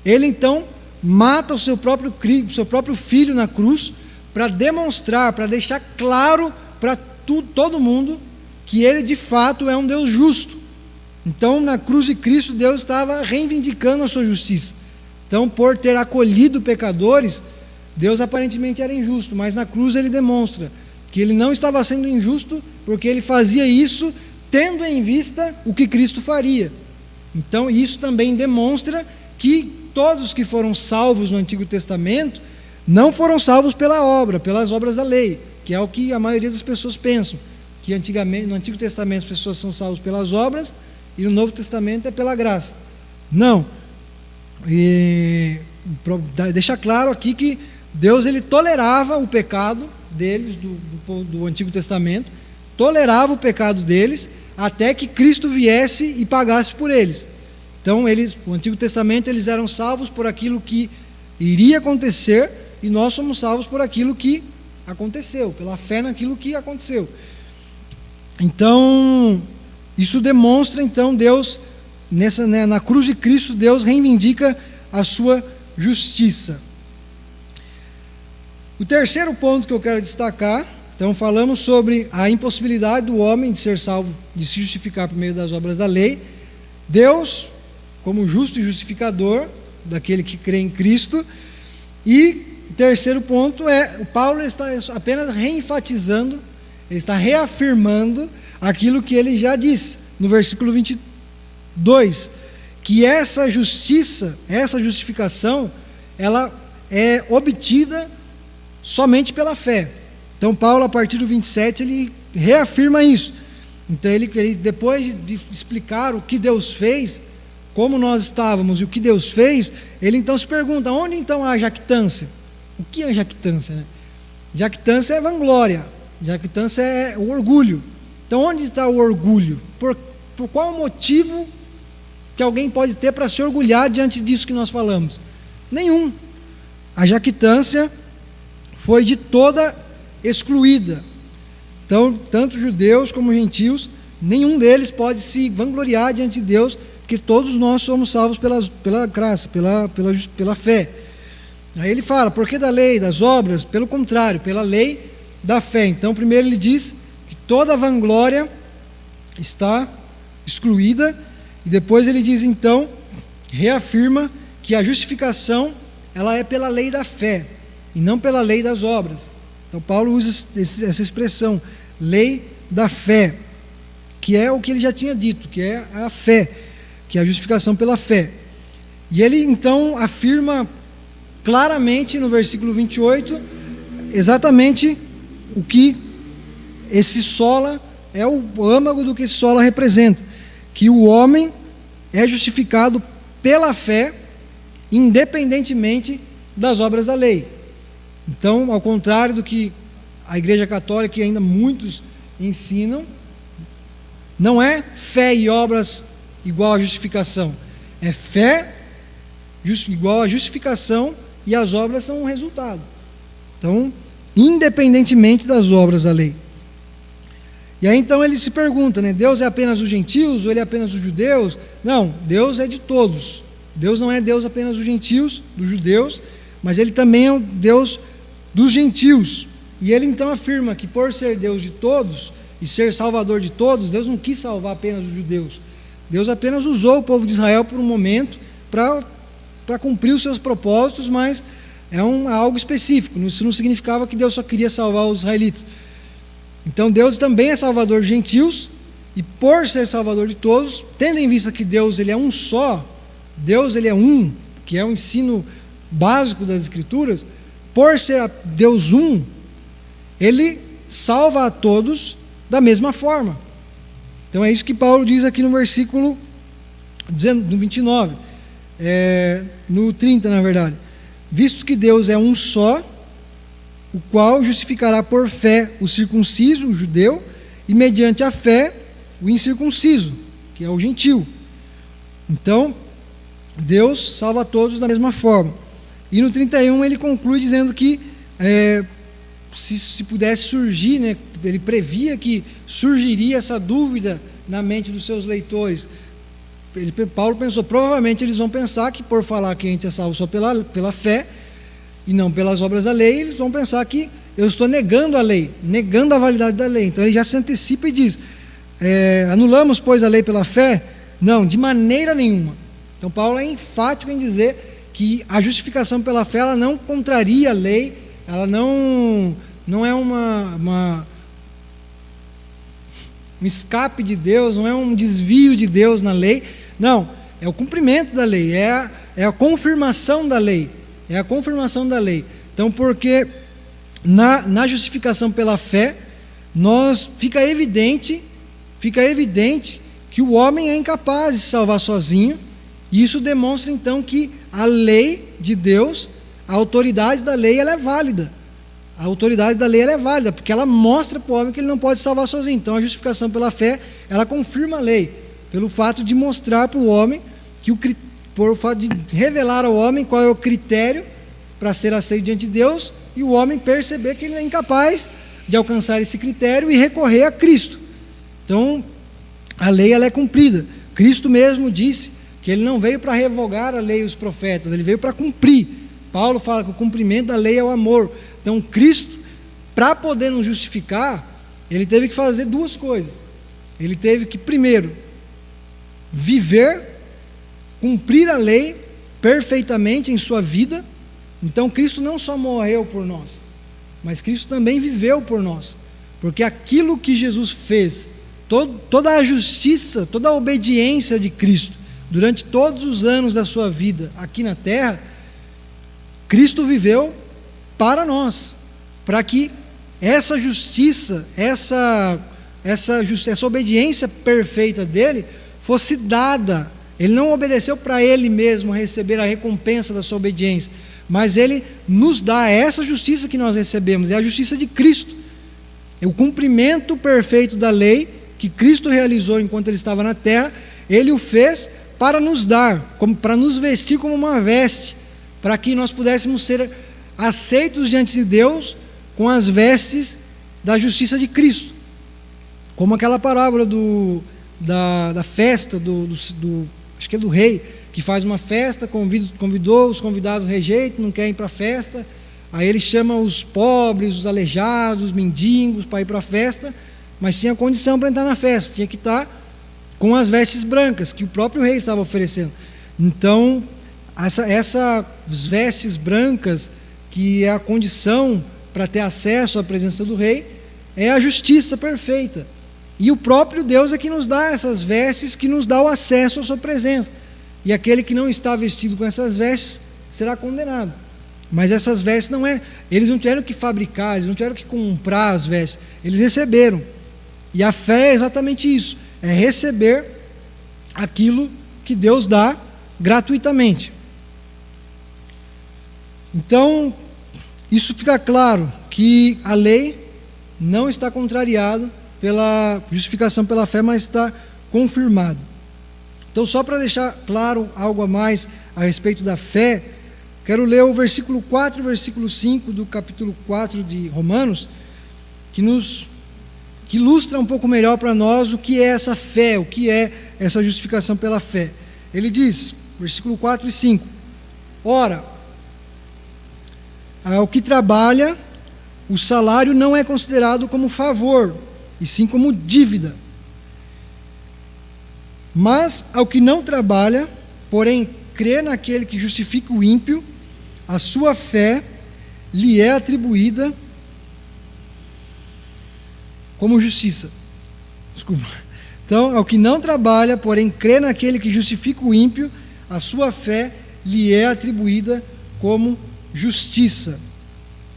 ele então mata o seu próprio filho na cruz, para demonstrar, para deixar claro para todo mundo que ele de fato é um Deus justo. Então, na cruz de Cristo, Deus estava reivindicando a sua justiça. Então, por ter acolhido pecadores, Deus aparentemente era injusto, mas na cruz ele demonstra que ele não estava sendo injusto, porque ele fazia isso tendo em vista o que Cristo faria. Então, isso também demonstra que todos que foram salvos no Antigo Testamento não foram salvos pelas obras da lei, que é o que a maioria das pessoas pensam, que antigamente, no Antigo Testamento as pessoas são salvas pelas obras e no Novo Testamento é pela graça. Não. E deixa claro aqui que Deus ele tolerava o pecado deles, do Antigo Testamento, tolerava o pecado deles, até que Cristo viesse e pagasse por eles. Então, no Antigo Testamento, eles eram salvos por aquilo que iria acontecer, e nós somos salvos por aquilo que aconteceu, pela fé naquilo que aconteceu. Então, isso demonstra, então, Deus, na cruz de Cristo, Deus reivindica a sua justiça. O terceiro ponto que eu quero destacar, então falamos sobre a impossibilidade do homem de ser salvo, de se justificar por meio das obras da lei. Deus, como justo e justificador daquele que crê em Cristo. E o terceiro ponto o Paulo está apenas reenfatizando, ele está reafirmando aquilo que ele já disse no versículo 22, que essa justiça, essa justificação, ela é obtida somente pela fé. Então Paulo, a partir do 27, ele reafirma isso. Então ele depois de explicar o que Deus fez, como nós estávamos e o que Deus fez, ele então se pergunta, onde então há jactância? O que é jactância, né? Jactância é vanglória, jactância é o orgulho. Então onde está o orgulho? Por qual motivo que alguém pode ter para se orgulhar diante disso que nós falamos? Nenhum. A jactância foi de toda excluída. Então, tanto judeus como gentios, nenhum deles pode se vangloriar diante de Deus, porque todos nós somos salvos pela graça, pela fé. Aí ele fala, por que da lei, das obras? Pelo contrário, pela lei da fé. Então, primeiro ele diz que toda vanglória está excluída, e depois ele diz então, reafirma que a justificação, ela é pela lei da fé, e não pela lei das obras. Então Paulo usa essa expressão, lei da fé, que é o que ele já tinha dito, que é a fé, que é a justificação pela fé. E ele então afirma claramente no versículo 28, exatamente o que esse sola, é o âmago do que esse sola representa, que o homem é justificado pela fé, independentemente das obras da lei. Então, ao contrário do que a Igreja Católica e ainda muitos ensinam, não é fé e obras igual a justificação, é fé igual a justificação e as obras são um resultado. Então, independentemente das obras da lei. E aí então ele se pergunta, né, Deus é apenas dos gentios ou ele é apenas dos judeus? Não, Deus é de todos. Deus não é Deus apenas dos gentios, dos judeus, mas ele também é o Deus dos gentios. E ele então afirma que por ser Deus de todos e ser salvador de todos, Deus não quis salvar apenas os judeus. Deus apenas usou o povo de Israel por um momento para cumprir os seus propósitos, mas é algo específico. Isso não significava que Deus só queria salvar os israelitas. Então Deus também é salvador de gentios, e por ser salvador de todos, tendo em vista que Deus ele é um só, Deus ele é um, que é o ensino básico das Escrituras, por ser Deus um, ele salva a todos da mesma forma. Então é isso que Paulo diz aqui no versículo 29, no 30 na verdade, visto que Deus é um só, o qual justificará por fé o circunciso, o judeu, e mediante a fé o incircunciso, que é o gentio. Então, Deus salva todos da mesma forma. E no 31 ele conclui dizendo que se pudesse surgir, né, ele previa que surgiria essa dúvida na mente dos seus leitores? Paulo pensou, provavelmente eles vão pensar que por falar que a gente é salvo só pela fé e não pelas obras da lei, eles vão pensar que eu estou negando a lei, negando a validade da lei. Então ele já se antecipa e diz, anulamos, pois, a lei pela fé? Não, de maneira nenhuma. Então Paulo é enfático em dizer que a justificação pela fé, ela não contraria a lei, ela não é um escape de Deus, não é um desvio de Deus na lei. Não, é o cumprimento da lei, é a confirmação da lei, é a confirmação da lei. Então, porque na justificação pela fé, fica evidente que o homem é incapaz de se salvar sozinho, e isso demonstra então que a lei de Deus, a autoridade da lei, ela é válida. A autoridade da lei ela é válida, porque ela mostra para o homem que ele não pode se salvar sozinho. Então a justificação pela fé, ela confirma a lei, pelo fato de mostrar para o homem, por fato de revelar ao homem qual é o critério para ser aceito diante de Deus, e o homem perceber que ele é incapaz de alcançar esse critério e recorrer a Cristo. Então a lei ela é cumprida. Cristo mesmo disse que ele não veio para revogar a lei e os profetas, ele veio para cumprir. Paulo fala que o cumprimento da lei é o amor. Então Cristo, para poder nos justificar, ele teve que fazer duas coisas. Ele teve que, primeiro, viver, cumprir a lei perfeitamente em sua vida. Então Cristo não só morreu por nós, mas Cristo também viveu por nós. Porque aquilo que Jesus fez, toda a justiça, toda a obediência de Cristo, durante todos os anos da sua vida aqui na terra, Cristo viveu para nós, para que essa justiça, essa obediência perfeita dele fosse dada. Ele não obedeceu para ele mesmo receber a recompensa da sua obediência, mas ele nos dá essa justiça que nós recebemos, é a justiça de Cristo. É o cumprimento perfeito da lei que Cristo realizou enquanto ele estava na terra, ele o fez para nos dar, para nos vestir como uma veste, para que nós pudéssemos ser aceitos diante de Deus com as vestes da justiça de Cristo. Como aquela parábola da festa, acho que é do rei, que faz uma festa, convidou, os convidados rejeitam, não querem ir para a festa, aí ele chama os pobres, os aleijados, os mendigos para ir para a festa, mas tinha condição para entrar na festa, tinha que estar com as vestes brancas, que o próprio rei estava oferecendo. Então, essas vestes brancas, que é a condição para ter acesso à presença do rei, é a justiça perfeita. E o próprio Deus é que nos dá essas vestes, que nos dá o acesso à sua presença. E aquele que não está vestido com essas vestes será condenado. Mas essas vestes eles não tiveram que fabricar, eles não tiveram que comprar as vestes, eles receberam. E a fé é exatamente isso, é receber aquilo que Deus dá gratuitamente. Então, isso fica claro que a lei não está contrariada pela justificação pela fé, mas está confirmado. Então, só para deixar claro algo a mais a respeito da fé, quero ler o versículo 4 e o versículo 5 do capítulo 4 de Romanos, que ilustra um pouco melhor para nós o que é essa fé, o que é essa justificação pela fé. Ele diz, versículo 4 e 5, ora, ao que trabalha, o salário não é considerado como favor, e sim como dívida. Mas ao que não trabalha, porém crê naquele que justifica o ímpio, a sua fé lhe é atribuída como justiça. Desculpa. Então, ao que não trabalha, porém crê naquele que justifica o ímpio, a sua fé lhe é atribuída como justiça.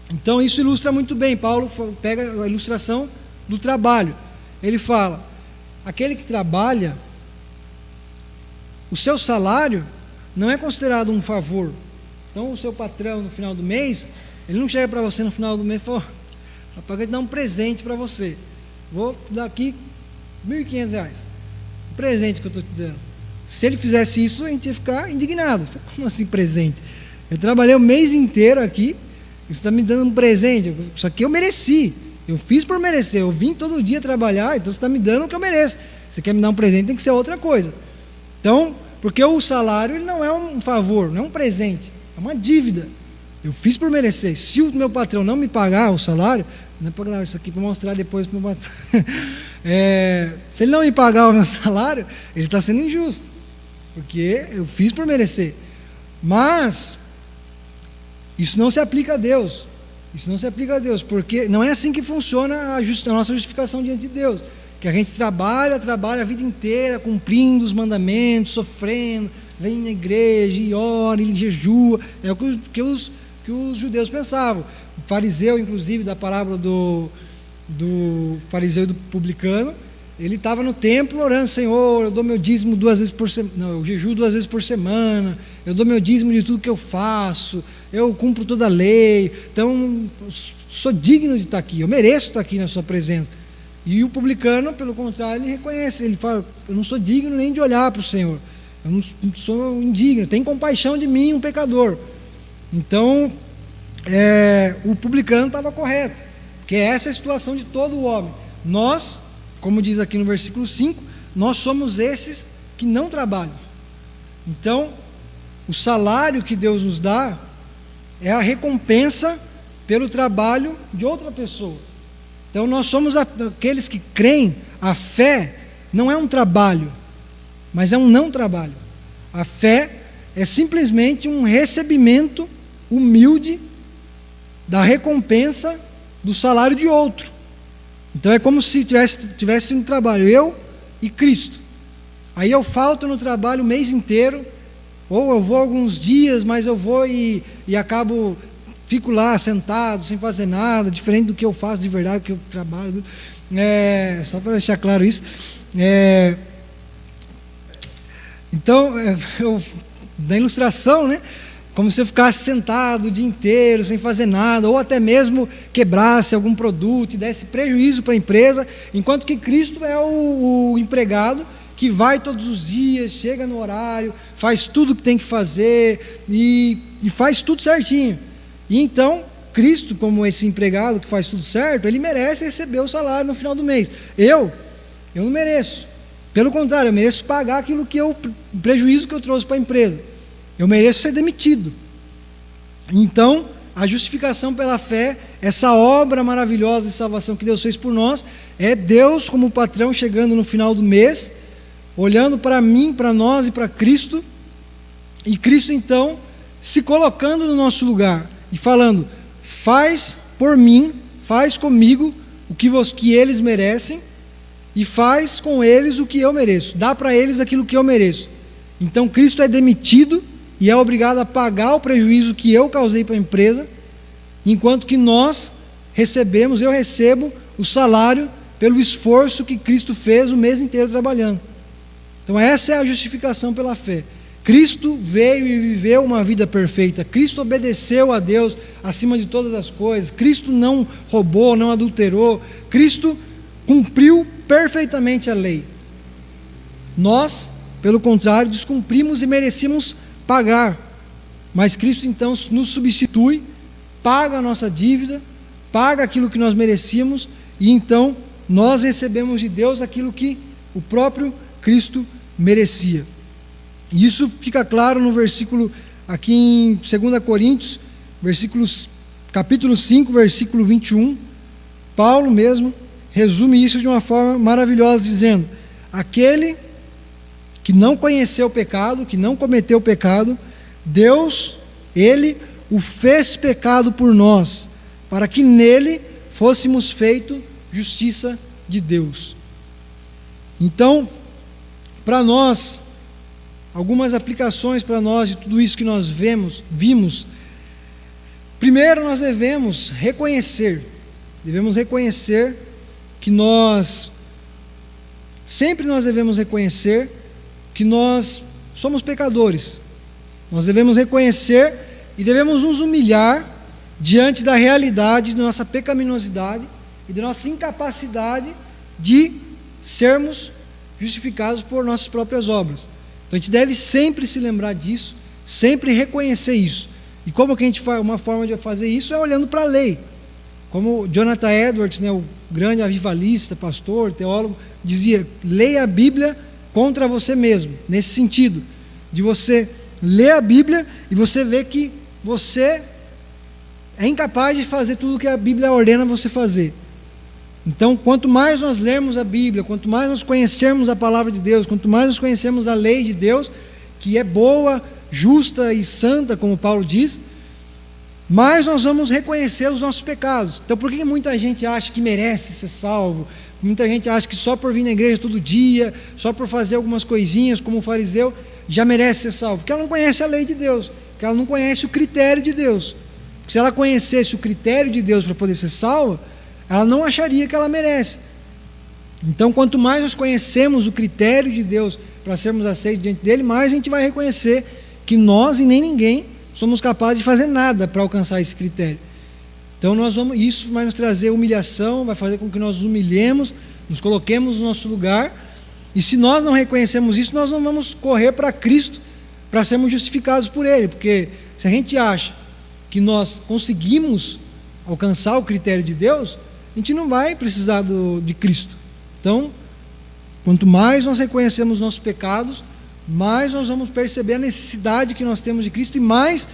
Então isso ilustra muito bem. Paulo pega a ilustração do trabalho. Ele fala, aquele que trabalha, o seu salário não é considerado um favor. Então o seu patrão no final do mês, ele não chega para você no final do mês e fala, rapaz, eu vou dar um presente para você, vou dar aqui R$1.500, um presente que eu estou te dando. Se ele fizesse isso, a gente ia ficar indignado. Como assim presente? Eu trabalhei o mês inteiro aqui, você está me dando um presente, isso aqui eu mereci. Eu fiz por merecer, eu vim todo dia trabalhar, então você está me dando o que eu mereço. Você quer me dar um presente, tem que ser outra coisa. Então, porque o salário ele não é um favor, não é um presente, é uma dívida. Eu fiz por merecer. Se o meu patrão não me pagar o salário, não é para gravar isso aqui para mostrar depois para o meu patrão. Se ele não me pagar o meu salário, ele está sendo injusto, porque eu fiz por merecer. Mas isso não se aplica a Deus. Isso não se aplica a Deus, porque não é assim que funciona a nossa justificação diante de Deus. Que a gente trabalha a vida inteira, cumprindo os mandamentos, sofrendo, vem na igreja e ora, e jejua. É o que os judeus pensavam. O fariseu, inclusive, da parábola do fariseu e do publicano, ele estava no templo orando: Senhor, eu dou meu dízimo 2 vezes por semana, eu jejuo 2 vezes por semana, eu dou meu dízimo de tudo que eu faço, eu cumpro toda a lei, então sou digno de estar aqui, eu mereço estar aqui na sua presença. E o publicano, pelo contrário, ele reconhece, ele fala: eu não sou digno nem de olhar para o Senhor, eu não sou indigno, tem compaixão de mim, um pecador. Então, o publicano estava correto, porque essa é a situação de todo o homem. Nós, como diz aqui no versículo 5, nós somos esses que não trabalham. Então, o salário que Deus nos dá é a recompensa pelo trabalho de outra pessoa. Então, nós somos aqueles que creem. A fé não é um trabalho, mas é um não trabalho. A fé é simplesmente um recebimento humilde da recompensa do salário de outro. Então é como se tivesse um trabalho, eu e Cristo. Aí eu falto no trabalho o mês inteiro, ou eu vou alguns dias, mas eu vou e fico lá sentado, sem fazer nada, diferente do que eu faço de verdade, que eu trabalho. Só para deixar claro isso. Então, na ilustração, né? Como se eu ficasse sentado o dia inteiro, sem fazer nada, ou até mesmo quebrasse algum produto e desse prejuízo para a empresa, enquanto que Cristo é o empregado que vai todos os dias, chega no horário, faz tudo o que tem que fazer e faz tudo certinho. E então, Cristo, como esse empregado que faz tudo certo, ele merece receber o salário no final do mês. Eu não mereço. Pelo contrário, eu mereço pagar aquilo o prejuízo que eu trouxe para a empresa. Eu mereço ser demitido. Então, a justificação pela fé, essa obra maravilhosa de salvação que Deus fez por nós, é Deus como patrão chegando no final do mês, olhando para mim, para nós e para Cristo, e Cristo então se colocando no nosso lugar e falando: faz por mim, faz comigo o que eles merecem e faz com eles o que eu mereço, dá para eles aquilo que eu mereço. Então Cristo é demitido e é obrigado a pagar o prejuízo que eu causei para a empresa, enquanto que eu recebo o salário pelo esforço que Cristo fez o mês inteiro trabalhando. Então essa é a justificação pela fé. Cristo veio e viveu uma vida perfeita. Cristo obedeceu a Deus acima de todas as coisas. Cristo não roubou, não adulterou. Cristo cumpriu perfeitamente a lei. Nós, pelo contrário, descumprimos e merecíamos pagar. Mas Cristo então nos substitui, paga a nossa dívida, paga aquilo que nós merecíamos, e então nós recebemos de Deus aquilo que o próprio Cristo merecia. E isso fica claro no versículo, aqui em 2 Coríntios, capítulo 5, versículo 21. Paulo mesmo resume isso de uma forma maravilhosa, dizendo: aquele que não conheceu o pecado, que não cometeu o pecado, Deus, Ele o fez pecado por nós, para que nele fôssemos feitos justiça de Deus. Então, para nós, algumas aplicações para nós de tudo isso que nós vimos. Primeiro, nós devemos reconhecer que sempre nós devemos reconhecer que nós somos pecadores. Nós devemos reconhecer e devemos nos humilhar diante da realidade de nossa pecaminosidade e de nossa incapacidade de sermos justificados por nossas próprias obras. Então a gente deve sempre se lembrar disso, sempre reconhecer isso. E como que uma forma de fazer isso é olhando para a lei. Como Jonathan Edwards, né, o grande avivalista, pastor, teólogo, dizia: leia a Bíblia contra você mesmo, nesse sentido, de você ler a Bíblia e você ver que você é incapaz de fazer tudo o que a Bíblia ordena você fazer. Então, quanto mais nós lermos a Bíblia, quanto mais nós conhecermos a palavra de Deus, quanto mais nós conhecermos a lei de Deus, que é boa, justa e santa, como Paulo diz, mais nós vamos reconhecer os nossos pecados. Então, por que muita gente acha que merece ser salvo? Muita gente acha que só por vir na igreja todo dia, só por fazer algumas coisinhas como o fariseu, já merece ser salvo? Porque ela não conhece a lei de Deus, porque ela não conhece o critério de Deus. Porque se ela conhecesse o critério de Deus para poder ser salva, ela não acharia que ela merece. Então, quanto mais nós conhecemos o critério de Deus para sermos aceitos diante dele, mais a gente vai reconhecer que nós e nem ninguém somos capazes de fazer nada para alcançar esse critério. Então isso vai nos trazer humilhação, vai fazer com que nós nos humilhemos, nos coloquemos no nosso lugar, e se nós não reconhecemos isso, nós não vamos correr para Cristo para sermos justificados por Ele, porque se a gente acha que nós conseguimos alcançar o critério de Deus, a gente não vai precisar de Cristo. Então, quanto mais nós reconhecemos nossos pecados, mais nós vamos perceber a necessidade que nós temos de Cristo, e mais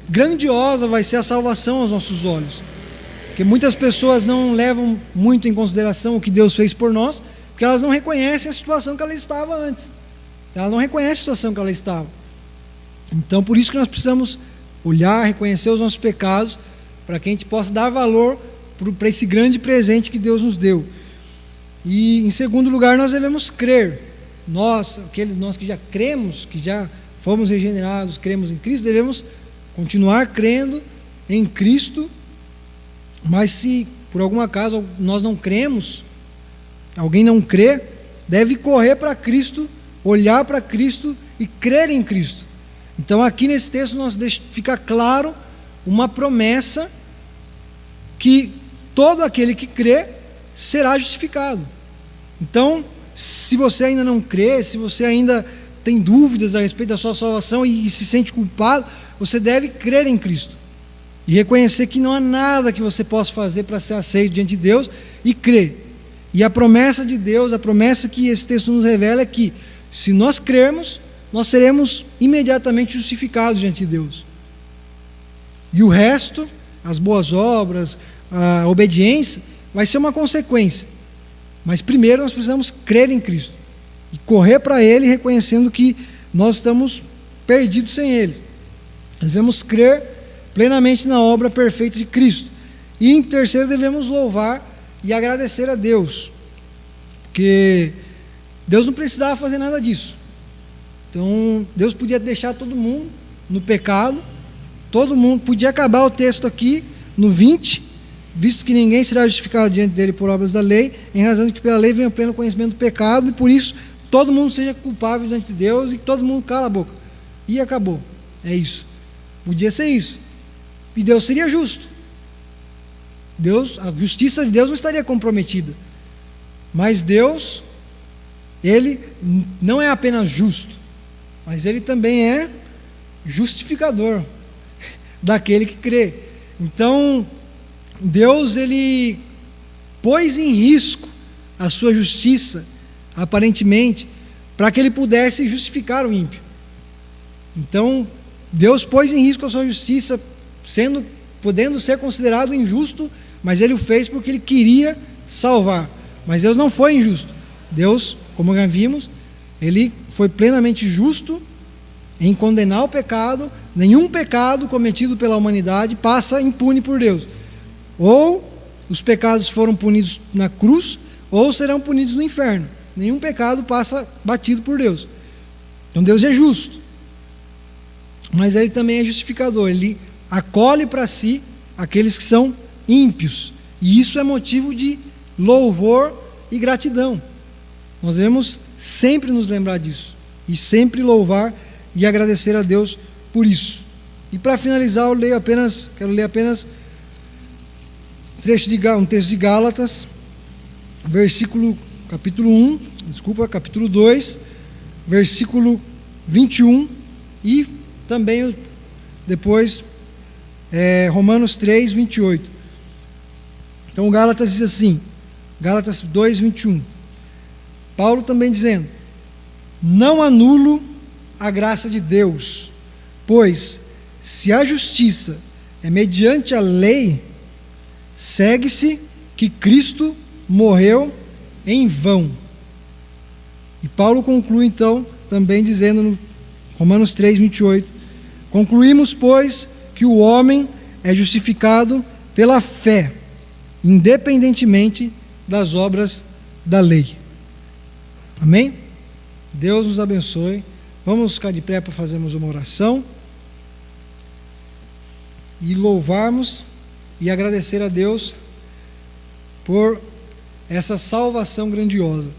grandiosa vai ser a salvação aos nossos olhos. Porque muitas pessoas não levam muito em consideração o que Deus fez por nós, porque elas não reconhecem a situação que ela estava antes. Ela não reconhece a situação que ela estava. Então, por isso que nós precisamos olhar, reconhecer os nossos pecados, para que a gente possa dar valor para esse grande presente que Deus nos deu. E, em segundo lugar, nós devemos crer. Nós que já cremos, que já fomos regenerados, cremos em Cristo, devemos continuar crendo em Cristo. Mas se por algum acaso nós não cremos, alguém não crê, deve correr para Cristo, olhar para Cristo e crer em Cristo. Então, aqui nesse texto fica claro uma promessa que todo aquele que crê será justificado. Então, se você ainda não crê, se você ainda tem dúvidas a respeito da sua salvação e se sente culpado, você deve crer em Cristo e reconhecer que não há nada que você possa fazer para ser aceito diante de Deus, e crer. E a promessa de Deus, a promessa que esse texto nos revela é que, se nós crermos, nós seremos imediatamente justificados diante de Deus. E o resto, as boas obras, a obediência, vai ser uma consequência. Mas primeiro nós precisamos crer em Cristo e correr para Ele, reconhecendo que nós estamos perdidos sem Ele. Nós devemos crer plenamente na obra perfeita de Cristo. E em terceiro, devemos louvar e agradecer a Deus, porque Deus não precisava fazer nada disso. Então, Deus podia deixar todo mundo no pecado, todo mundo podia acabar o texto aqui no 20, visto que ninguém será justificado diante dele por obras da lei, em razão de que pela lei vem o pleno conhecimento do pecado, e por isso todo mundo seja culpável diante de Deus, e todo mundo cala a boca. E acabou. É isso. Podia ser isso. E Deus seria justo. A justiça de Deus não estaria comprometida. Mas Deus, Ele não é apenas justo, mas Ele também é justificador daquele que crê. Então, Deus, Ele pôs em risco a sua justiça, aparentemente, para que Ele pudesse justificar o ímpio. Então, Deus pôs em risco a sua justiça, podendo ser considerado injusto, mas Ele o fez porque Ele queria salvar. Mas Deus não foi injusto. Deus, como já vimos, Ele foi plenamente justo em condenar o pecado. Nenhum pecado cometido pela humanidade passa impune por Deus. Ou os pecados foram punidos na cruz, ou serão punidos no inferno. Nenhum pecado passa batido por Deus. Então Deus é justo. Mas Ele também é justificador. Ele acolhe para si aqueles que são ímpios. E isso é motivo de louvor e gratidão. Nós devemos sempre nos lembrar disso. E sempre louvar e agradecer a Deus por isso. E para finalizar, quero ler apenas um texto de Gálatas, capítulo 2, versículo 21, e também depois Romanos 3, 28. Então Gálatas diz assim, Gálatas 2:21. Paulo também dizendo: não anulo a graça de Deus, pois se a justiça é mediante a lei, segue-se que Cristo morreu em vão. E Paulo conclui então, também dizendo no Romanos 3:28, concluímos, pois, que o homem é justificado pela fé, independentemente das obras da lei. Amém? Deus nos abençoe. Vamos ficar de pé para fazermos uma oração e louvarmos e agradecer a Deus por essa salvação grandiosa.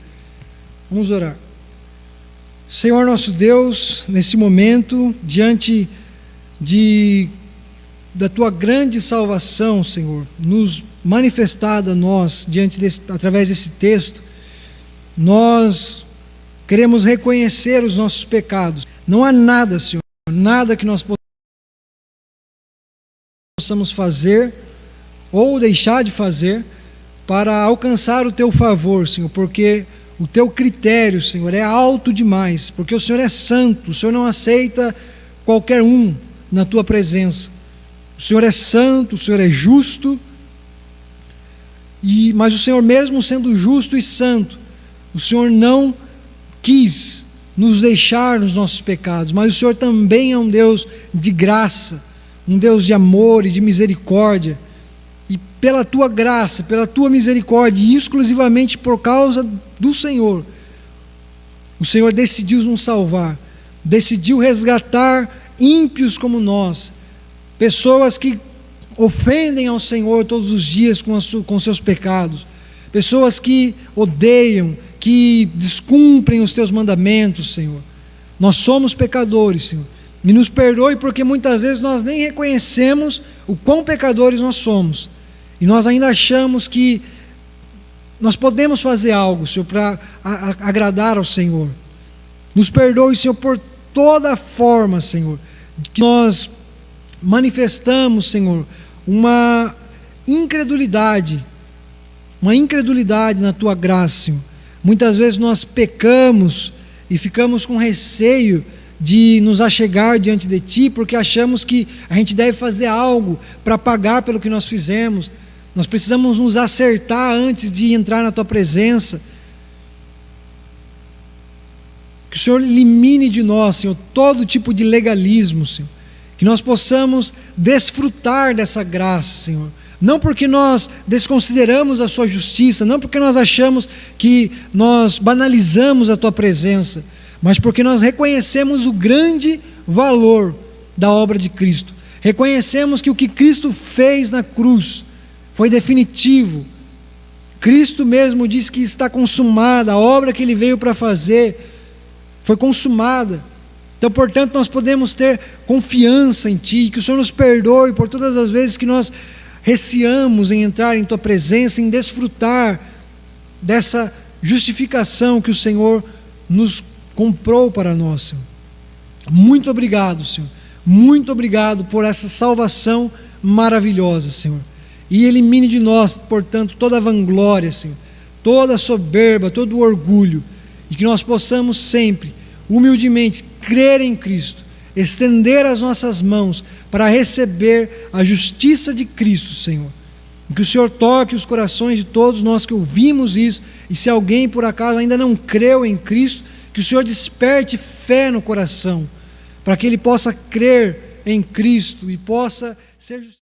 Vamos orar. Senhor nosso Deus, nesse momento, diante da Tua grande salvação, Senhor, nos manifestada a nós, através desse texto, nós queremos reconhecer os nossos pecados. Não há nada, Senhor, nada que nós possamos fazer ou deixar de fazer para alcançar o Teu favor, Senhor, porque o Teu critério, Senhor, é alto demais, porque o Senhor é santo, o Senhor não aceita qualquer um na Tua presença. O Senhor é santo, o Senhor é justo, mas o Senhor, mesmo sendo justo e santo, o Senhor não quis nos deixar nos nossos pecados, mas o Senhor também é um Deus de graça, um Deus de amor e de misericórdia. E pela Tua graça, pela Tua misericórdia, e exclusivamente por causa do Senhor, o Senhor decidiu nos salvar, decidiu resgatar ímpios como nós, pessoas que ofendem ao Senhor todos os dias com seus pecados, pessoas que odeiam, que descumprem os Teus mandamentos, Senhor. Nós somos pecadores, Senhor, e nos perdoe porque muitas vezes nós nem reconhecemos o quão pecadores nós somos, e nós ainda achamos que nós podemos fazer algo, Senhor, para agradar ao Senhor. Nos perdoe, Senhor, por toda forma, Senhor, que nós manifestamos, Senhor, uma incredulidade na Tua graça, Senhor. Muitas vezes nós pecamos e ficamos com receio de nos achegar diante de Ti, porque achamos que a gente deve fazer algo para pagar pelo que nós fizemos. Nós precisamos nos acertar antes de entrar na Tua presença. Que o Senhor elimine de nós, Senhor, todo tipo de legalismo, Senhor. Que nós possamos desfrutar dessa graça, Senhor. Não porque nós desconsideramos a Sua justiça, não porque nós achamos que nós banalizamos a Tua presença, mas porque nós reconhecemos o grande valor da obra de Cristo. Reconhecemos que o que Cristo fez na cruz foi definitivo. Cristo mesmo disse que está consumada, a obra que Ele veio para fazer foi consumada. Então, portanto, nós podemos ter confiança em Ti, que o Senhor nos perdoe por todas as vezes que nós receamos em entrar em Tua presença, em desfrutar dessa justificação que o Senhor nos comprou para nós, Senhor. Muito obrigado, Senhor. Muito obrigado por essa salvação maravilhosa, Senhor. E elimine de nós, portanto, toda a vanglória, Senhor, toda a soberba, todo o orgulho, e que nós possamos sempre, humildemente, crer em Cristo, estender as nossas mãos para receber a justiça de Cristo, Senhor. Que o Senhor toque os corações de todos nós que ouvimos isso, e se alguém por acaso ainda não creu em Cristo, que o Senhor desperte fé no coração, para que ele possa crer em Cristo e possa ser justificado.